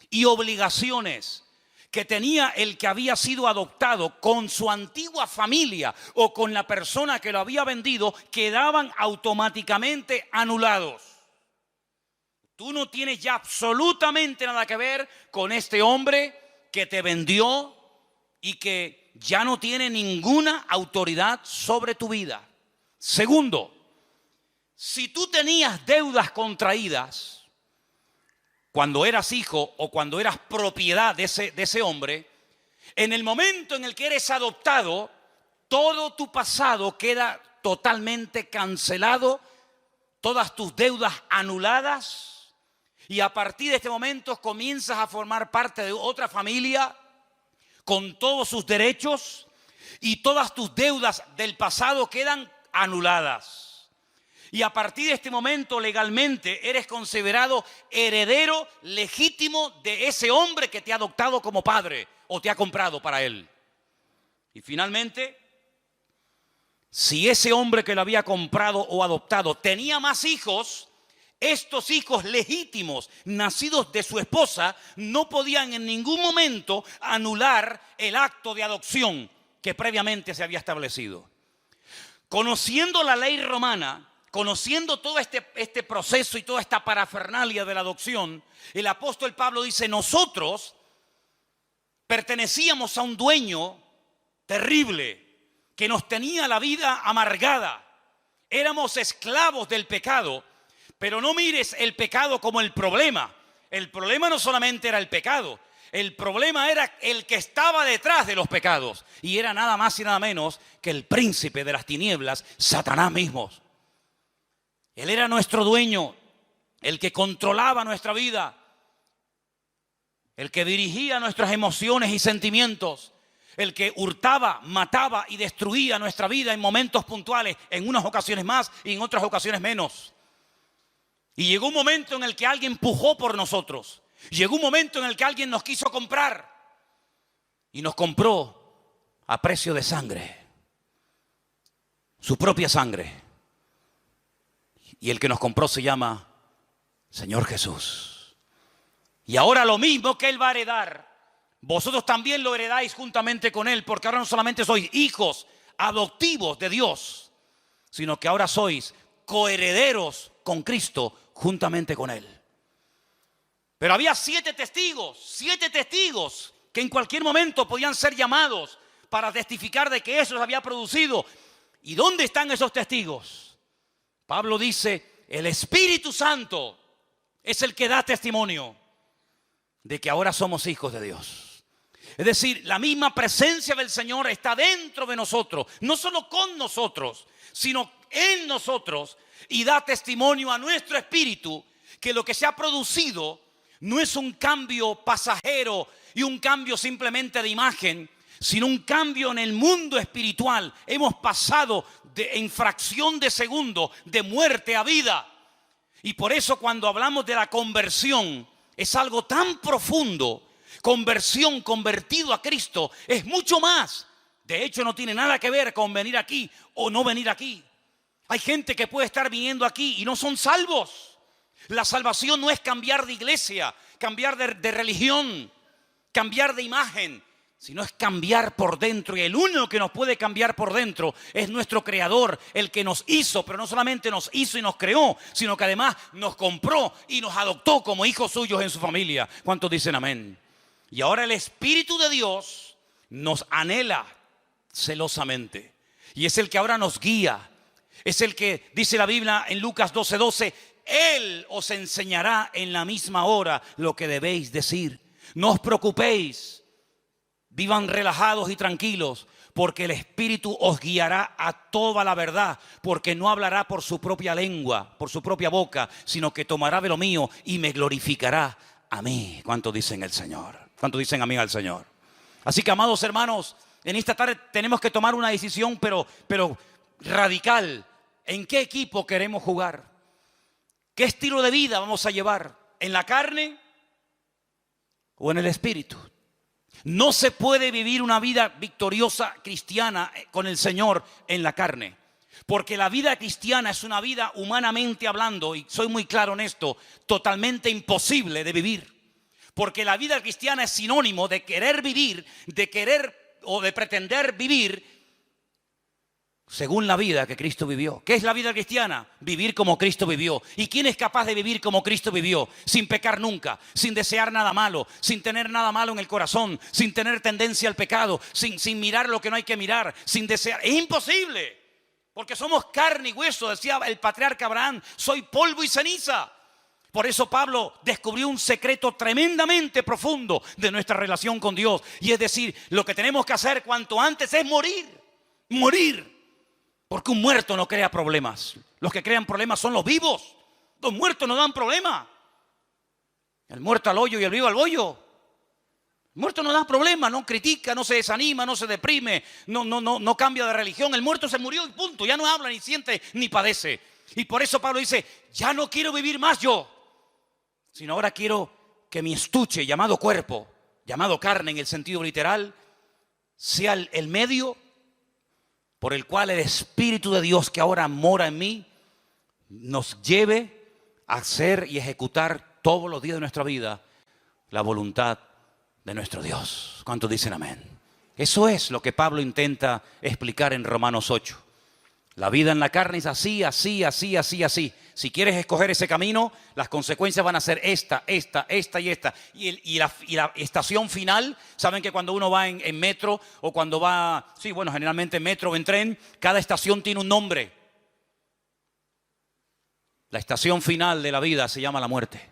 y obligaciones que tenía el que había sido adoptado con su antigua familia o con la persona que lo había vendido quedaban automáticamente anulados. Tú no tienes ya absolutamente nada que ver con este hombre que te vendió y que ya no tiene ninguna autoridad sobre tu vida. Segundo, si tú tenías deudas contraídas cuando eras hijo o cuando eras propiedad de ese hombre, en el momento en el que eres adoptado, todo tu pasado queda totalmente cancelado, todas tus deudas anuladas, y a partir de este momento comienzas a formar parte de otra familia con todos sus derechos y todas tus deudas del pasado quedan anuladas. Y a partir de este momento legalmente eres considerado heredero legítimo de ese hombre que te ha adoptado como padre o te ha comprado para él. Y finalmente, si ese hombre que lo había comprado o adoptado tenía más hijos, estos hijos legítimos, nacidos de su esposa, no podían en ningún momento anular el acto de adopción que previamente se había establecido. Conociendo la ley romana, conociendo todo este proceso y toda esta parafernalia de la adopción, el apóstol Pablo dice, nosotros pertenecíamos a un dueño terrible que nos tenía la vida amargada. Éramos esclavos del pecado. Pero no mires el pecado como el problema. El problema no solamente era el pecado. El problema era el que estaba detrás de los pecados. Y era nada más y nada menos que el príncipe de las tinieblas, Satanás mismo. Él era nuestro dueño, el que controlaba nuestra vida, el que dirigía nuestras emociones y sentimientos, el que hurtaba, mataba y destruía nuestra vida en momentos puntuales, en unas ocasiones más y en otras ocasiones menos. Y llegó un momento en el que alguien pujó por nosotros. Llegó un momento en el que alguien nos quiso comprar. Y nos compró a precio de sangre. Su propia sangre. Y el que nos compró se llama Señor Jesús. Y ahora lo mismo que Él va a heredar, vosotros también lo heredáis juntamente con Él. Porque ahora no solamente sois hijos adoptivos de Dios, sino que ahora sois coherederos con Cristo juntamente con Él. Pero había 7 testigos que en cualquier momento podían ser llamados para testificar de que eso se había producido. ¿Y dónde están esos testigos? Pablo dice, el Espíritu Santo es el que da testimonio de que ahora somos hijos de Dios. Es decir, la misma presencia del Señor está dentro de nosotros, no solo con nosotros, sino en nosotros, y da testimonio a nuestro espíritu que lo que se ha producido no es un cambio pasajero y un cambio simplemente de imagen, sino un cambio en el mundo espiritual. Hemos pasado en fracción de segundo de muerte a vida. Y por eso cuando hablamos de la conversión es algo tan profundo. Conversión, convertido a Cristo, es mucho más. De hecho, no tiene nada que ver con venir aquí o no venir aquí. Hay gente que puede estar viniendo aquí y no son salvos. La salvación no es cambiar de iglesia, cambiar de religión, cambiar de imagen, sino es cambiar por dentro. Y el único que nos puede cambiar por dentro es nuestro Creador, el que nos hizo, pero no solamente nos hizo y nos creó, sino que además nos compró y nos adoptó como hijos suyos en su familia. ¿Cuántos dicen amén? Y ahora el Espíritu de Dios nos anhela celosamente. Y es el que ahora nos guía. Es el que dice la Biblia en Lucas 12:12, Él os enseñará en la misma hora lo que debéis decir. No os preocupéis, vivan relajados y tranquilos, porque el Espíritu os guiará a toda la verdad, porque no hablará por su propia lengua, por su propia boca, sino que tomará de lo mío y me glorificará a mí. ¿Cuánto dicen el Señor? ¿Cuánto dicen amén al Señor? Así que, amados hermanos, en esta tarde tenemos que tomar una decisión, pero radical. ¿En qué equipo queremos jugar? ¿Qué estilo de vida vamos a llevar? ¿En la carne o en el Espíritu? No se puede vivir una vida victoriosa cristiana con el Señor en la carne. Porque la vida cristiana es una vida, humanamente hablando, y soy muy claro en esto, totalmente imposible de vivir. Porque la vida cristiana es sinónimo de querer vivir, de querer o de pretender vivir según la vida que Cristo vivió. ¿Qué es la vida cristiana? Vivir como Cristo vivió. ¿Y quién es capaz de vivir como Cristo vivió? Sin pecar nunca, sin desear nada malo, sin tener nada malo en el corazón, sin tener tendencia al pecado, sin mirar lo que no hay que mirar, sin desear. Es imposible, porque somos carne y hueso, decía el patriarca Abraham, soy polvo y ceniza. Por eso Pablo descubrió un secreto tremendamente profundo de nuestra relación con Dios. Y es decir, lo que tenemos que hacer cuanto antes es morir. Porque un muerto no crea problemas. Los que crean problemas son los vivos. Los muertos no dan problema. El muerto al hoyo y el vivo al bollo. El muerto no da problema, no critica, no se desanima, no se deprime, no cambia de religión. El muerto se murió y punto. Ya no habla, ni siente, ni padece. Y por eso Pablo dice, ya no quiero vivir más yo, sino ahora quiero que mi estuche llamado cuerpo, llamado carne en el sentido literal, sea el medio por el cual el Espíritu de Dios que ahora mora en mí nos lleve a hacer y ejecutar todos los días de nuestra vida la voluntad de nuestro Dios. ¿Cuántos dicen amén? Eso es lo que Pablo intenta explicar en Romanos 8. La vida en la carne es así. Si quieres escoger ese camino, las consecuencias van a ser esta y esta. Y la estación final, saben que cuando uno va en metro o cuando va, generalmente en metro o en tren, cada estación tiene un nombre. La estación final de la vida se llama la muerte.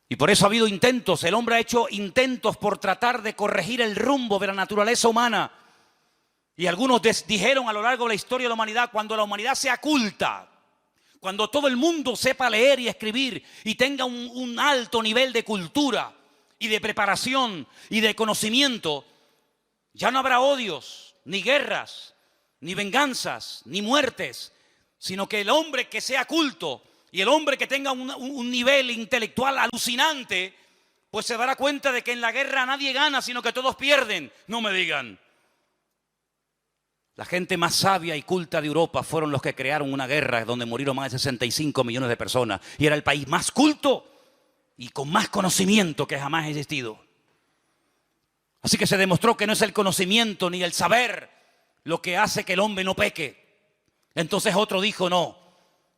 Y por eso ha habido intentos, el hombre ha hecho intentos por tratar de corregir el rumbo de la naturaleza humana. Y algunos dijeron a lo largo de la historia de la humanidad, cuando la humanidad sea culta, cuando todo el mundo sepa leer y escribir y tenga un alto nivel de cultura y de preparación y de conocimiento, ya no habrá odios, ni guerras, ni venganzas, ni muertes, sino que el hombre que sea culto y el hombre que tenga un nivel intelectual alucinante, pues se dará cuenta de que en la guerra nadie gana, sino que todos pierden. No me digan. La gente más sabia y culta de Europa fueron los que crearon una guerra donde murieron más de 65 millones de personas. Y era el país más culto y con más conocimiento que jamás ha existido. Así que se demostró que no es el conocimiento ni el saber lo que hace que el hombre no peque. Entonces otro dijo,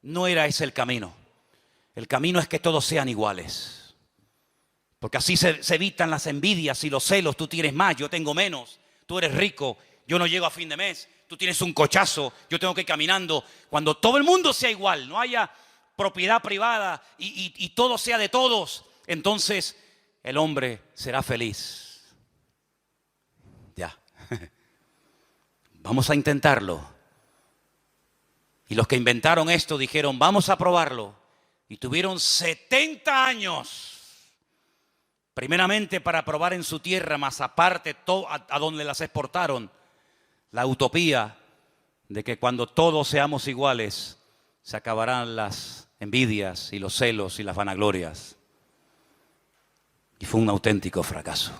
no era ese el camino. El camino es que todos sean iguales. Porque así se evitan las envidias y los celos. Tú tienes más, yo tengo menos. Tú eres rico, yo no llego a fin de mes. Tú tienes un cochazo, yo tengo que ir caminando. Cuando todo el mundo sea igual, no haya propiedad privada y todo sea de todos, entonces el hombre será feliz. Ya. Vamos a intentarlo. Y los que inventaron esto dijeron, vamos a probarlo. Y tuvieron 70 años. Primeramente para probar en su tierra, más aparte a donde las exportaron. La utopía de que cuando todos seamos iguales, se acabarán las envidias y los celos y las vanaglorias. Y fue un auténtico fracaso.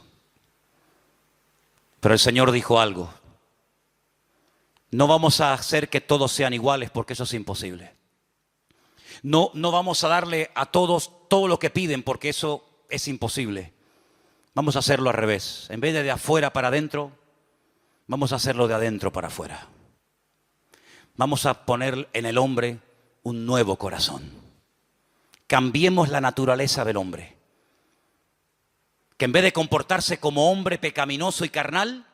Pero el Señor dijo algo. No vamos a hacer que todos sean iguales porque eso es imposible. No vamos a darle a todos todo lo que piden porque eso es imposible. Vamos a hacerlo al revés. En vez de afuera para adentro, vamos a hacerlo de adentro para afuera. Vamos a poner en el hombre un nuevo corazón. Cambiemos la naturaleza del hombre. Que en vez de comportarse como hombre pecaminoso y carnal,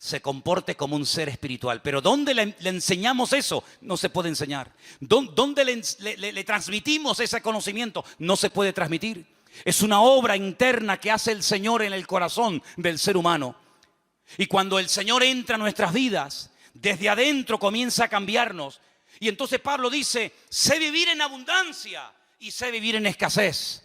se comporte como un ser espiritual. Pero ¿dónde le enseñamos eso? No se puede enseñar. ¿Dónde le transmitimos ese conocimiento? No se puede transmitir. Es una obra interna que hace el Señor en el corazón del ser humano. Y cuando el Señor entra a nuestras vidas, desde adentro comienza a cambiarnos. Y entonces Pablo dice, sé vivir en abundancia y sé vivir en escasez.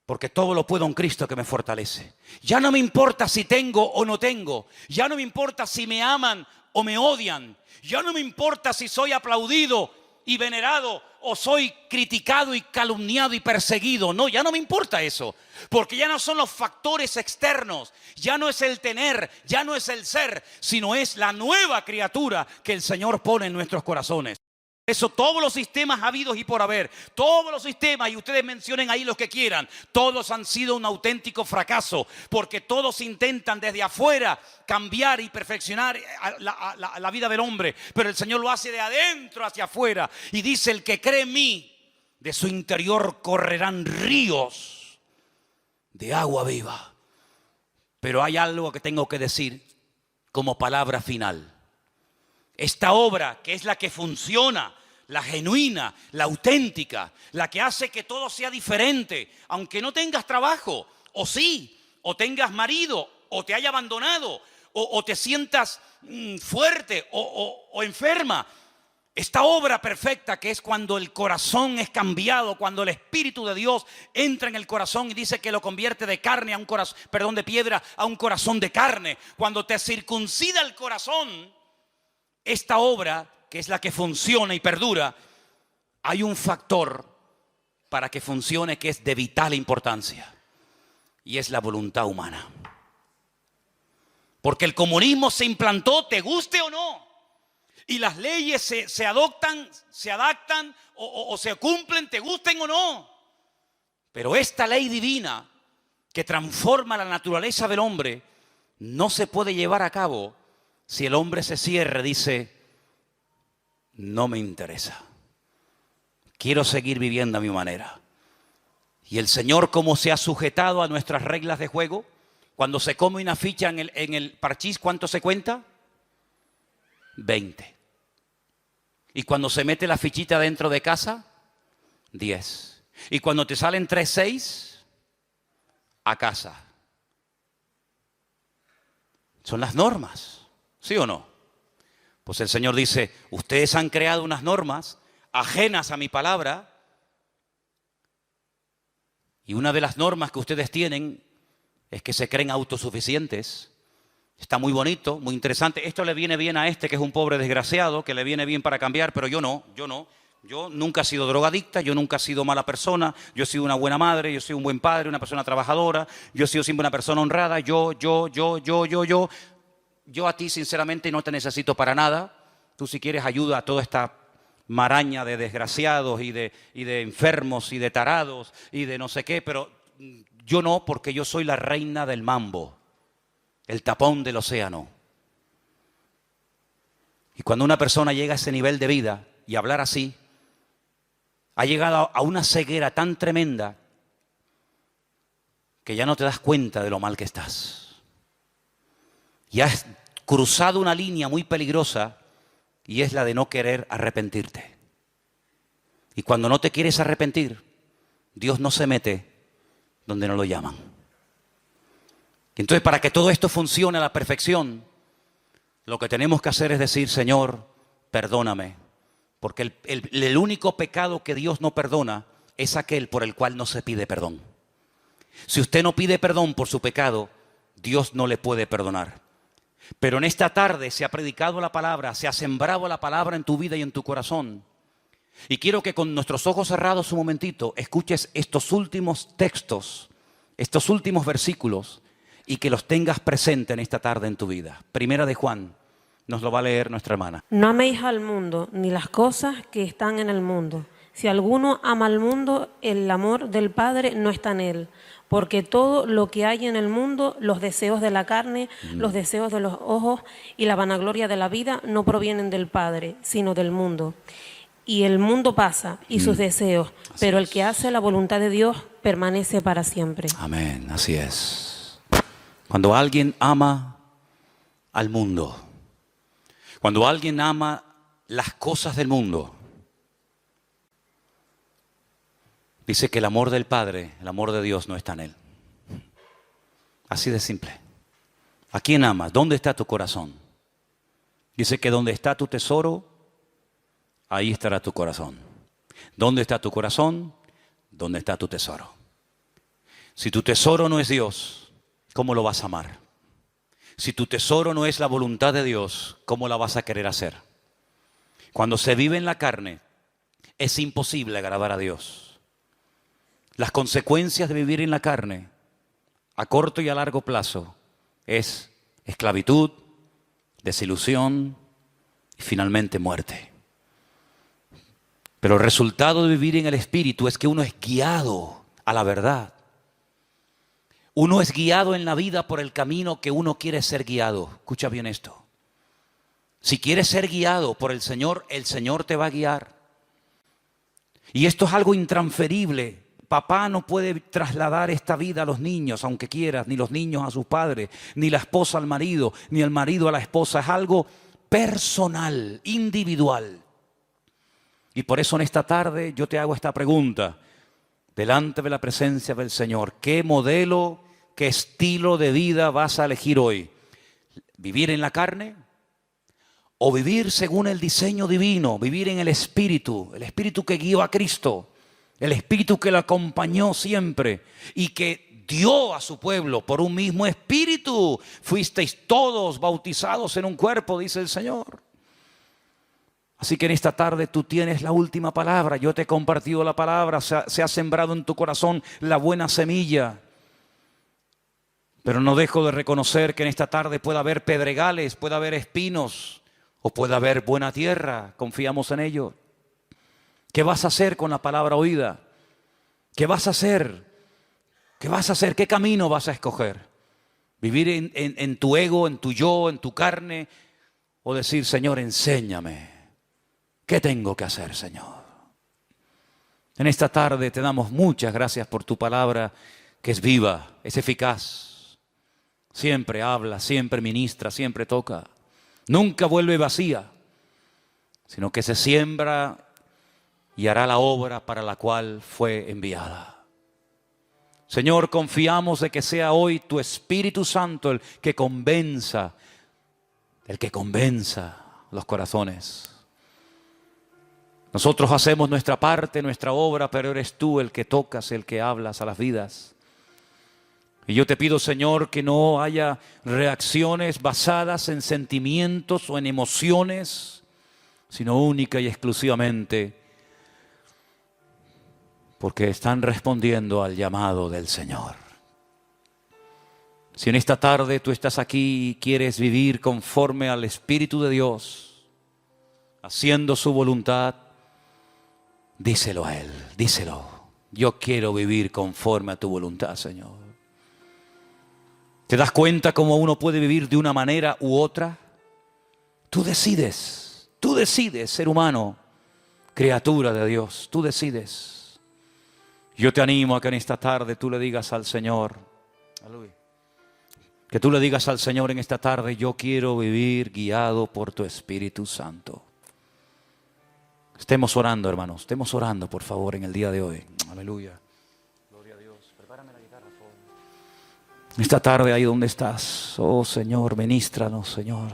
Porque todo lo puedo en Cristo que me fortalece. Ya no me importa si tengo o no tengo. Ya no me importa si me aman o me odian. Ya no me importa si soy aplaudido y venerado o soy criticado y calumniado y perseguido. No, ya no me importa eso. Porque ya no son los factores externos. Ya no es el tener, ya no es el ser, sino es la nueva criatura que el Señor pone en nuestros corazones. Eso, todos los sistemas habidos y por haber, todos los sistemas, y ustedes mencionen ahí los que quieran, todos han sido un auténtico fracaso, porque todos intentan desde afuera cambiar y perfeccionar la vida del hombre, pero el Señor lo hace de adentro hacia afuera, y dice, el que cree en mí, de su interior correrán ríos de agua viva. Pero hay algo que tengo que decir como palabra final. Esta obra, que es la que funciona, la genuina, la auténtica, la que hace que todo sea diferente, aunque no tengas trabajo, o sí, o tengas marido, o te haya abandonado, o te sientas fuerte o enferma. Esta obra perfecta, que es cuando el corazón es cambiado, cuando el Espíritu de Dios entra en el corazón y dice que lo convierte de carne a un corazón, de piedra a un corazón de carne. Cuando te circuncida el corazón, esta obra, que es la que funciona y perdura, hay un factor para que funcione que es de vital importancia, y es la voluntad humana. Porque el comunismo se implantó, te guste o no, y las leyes se adoptan, se adaptan o se cumplen, te gusten o no. Pero esta ley divina que transforma la naturaleza del hombre no se puede llevar a cabo si el hombre se cierra y dice, no me interesa, quiero seguir viviendo a mi manera. Y el Señor, como se ha sujetado a nuestras reglas de juego, cuando se come una ficha en el parchís, ¿cuánto se cuenta? 20. Y cuando se mete la fichita dentro de casa, 10. Y cuando te salen 3-6, a casa. Son las normas. ¿Sí o no? Pues el Señor dice, ustedes han creado unas normas ajenas a mi palabra, y una de las normas que ustedes tienen es que se creen autosuficientes. Está muy bonito, muy interesante. Esto le viene bien a este que es un pobre desgraciado, que le viene bien para cambiar, pero yo no. Yo nunca he sido drogadicta, yo nunca he sido mala persona, yo he sido una buena madre, yo he sido un buen padre, una persona trabajadora, yo he sido siempre una persona honrada, yo. Yo a ti sinceramente no te necesito para nada. Tú si quieres ayuda a toda esta maraña de desgraciados y de enfermos y de tarados y de no sé qué, pero yo no, porque yo soy la reina del mambo, el tapón del océano. Y cuando una persona llega a ese nivel de vida y hablar así, ha llegado a una ceguera tan tremenda que ya no te das cuenta de lo mal que estás. Y has cruzado una línea muy peligrosa, y es la de no querer arrepentirte. Y cuando no te quieres arrepentir, Dios no se mete donde no lo llaman. Entonces, para que todo esto funcione a la perfección, lo que tenemos que hacer es decir, Señor, perdóname. Porque el único pecado que Dios no perdona es aquel por el cual no se pide perdón. Si usted no pide perdón por su pecado, Dios no le puede perdonar. Pero en esta tarde se ha predicado la palabra, se ha sembrado la palabra en tu vida y en tu corazón. Y quiero que con nuestros ojos cerrados un momentito escuches estos últimos textos, estos últimos versículos, y que los tengas presente en esta tarde en tu vida. Primera de Juan, nos lo va a leer nuestra hermana. No améis al mundo, ni las cosas que están en el mundo. Si alguno ama al mundo, el amor del Padre no está en él. Porque todo lo que hay en el mundo, los deseos de la carne, los deseos de los ojos y la vanagloria de la vida, no provienen del Padre, sino del mundo. Y el mundo pasa y sus deseos, pero el que hace la voluntad de Dios permanece para siempre. Amén, así es. Cuando alguien ama al mundo, cuando alguien ama las cosas del mundo, dice que el amor del Padre, el amor de Dios no está en él. Así de simple. ¿A quién amas? ¿Dónde está tu corazón? Dice que donde está tu tesoro, ahí estará tu corazón. ¿Dónde está tu corazón? ¿Dónde está tu tesoro? Si tu tesoro no es Dios, ¿cómo lo vas a amar? Si tu tesoro no es la voluntad de Dios, ¿cómo la vas a querer hacer? Cuando se vive en la carne, es imposible agradar a Dios. Las consecuencias de vivir en la carne, a corto y a largo plazo, es esclavitud, desilusión y finalmente muerte. Pero el resultado de vivir en el Espíritu es que uno es guiado a la verdad. Uno es guiado en la vida por el camino que uno quiere ser guiado. Escucha bien esto. Si quieres ser guiado por el Señor te va a guiar. Y esto es algo intransferible. Papá no puede trasladar esta vida a los niños, aunque quieras, ni los niños a sus padres, ni la esposa al marido, ni el marido a la esposa. Es algo personal, individual. Y por eso en esta tarde yo te hago esta pregunta, delante de la presencia del Señor. ¿Qué modelo, qué estilo de vida vas a elegir hoy? ¿Vivir en la carne? ¿O vivir según el diseño divino? Vivir en el Espíritu que guió a Cristo, el Espíritu que lo acompañó siempre y que dio a su pueblo por un mismo Espíritu. Fuisteis todos bautizados en un cuerpo, dice el Señor. Así que en esta tarde tú tienes la última palabra. Yo te he compartido la palabra, se ha sembrado en tu corazón la buena semilla. Pero no dejo de reconocer que en esta tarde puede haber pedregales, puede haber espinos o puede haber buena tierra. Confiamos en ello. ¿Qué vas a hacer con la palabra oída? ¿Qué vas a hacer? ¿Qué vas a hacer? ¿Qué camino vas a escoger? ¿Vivir en tu ego, en tu yo, en tu carne? ¿O decir, Señor, enséñame? ¿Qué tengo que hacer, Señor? En esta tarde te damos muchas gracias por tu palabra, que es viva, es eficaz. Siempre habla, siempre ministra, siempre toca. Nunca vuelve vacía, sino que se siembra y hará la obra para la cual fue enviada. Señor, confiamos de que sea hoy tu Espíritu Santo el que convenza los corazones. Nosotros hacemos nuestra parte, nuestra obra, pero eres tú el que tocas, el que hablas a las vidas. Y yo te pido, Señor, que no haya reacciones basadas en sentimientos o en emociones, sino única y exclusivamente porque están respondiendo al llamado del Señor. Si en esta tarde tú estás aquí y quieres vivir conforme al Espíritu de Dios, haciendo su voluntad, díselo a Él, díselo. Yo quiero vivir conforme a tu voluntad, Señor. ¿Te das cuenta cómo uno puede vivir de una manera u otra? Tú decides, ser humano, criatura de Dios, tú decides. Yo te animo a que en esta tarde tú le digas al Señor, aleluya, que tú le digas al Señor en esta tarde, yo quiero vivir guiado por tu Espíritu Santo. Estemos orando, hermanos, estemos orando, por favor, en el día de hoy. Aleluya. Gloria a Dios. Prepárame la guitarra, por favor. Esta tarde, ahí donde estás, oh Señor, ministranos, Señor.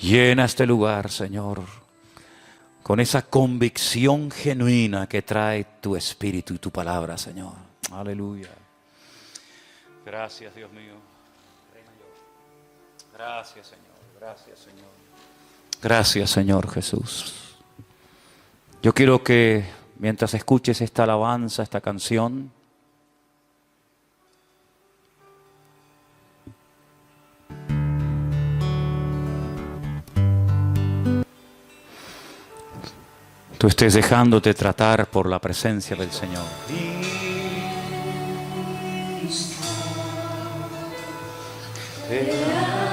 Llena este lugar, Señor, con esa convicción genuina que trae tu Espíritu y tu palabra, Señor. Aleluya. Gracias, Dios mío. Gracias, Señor. Gracias, Señor. Gracias, Señor Jesús. Yo quiero que mientras escuches esta alabanza, esta canción, tú estés dejándote tratar por la presencia del Señor. Te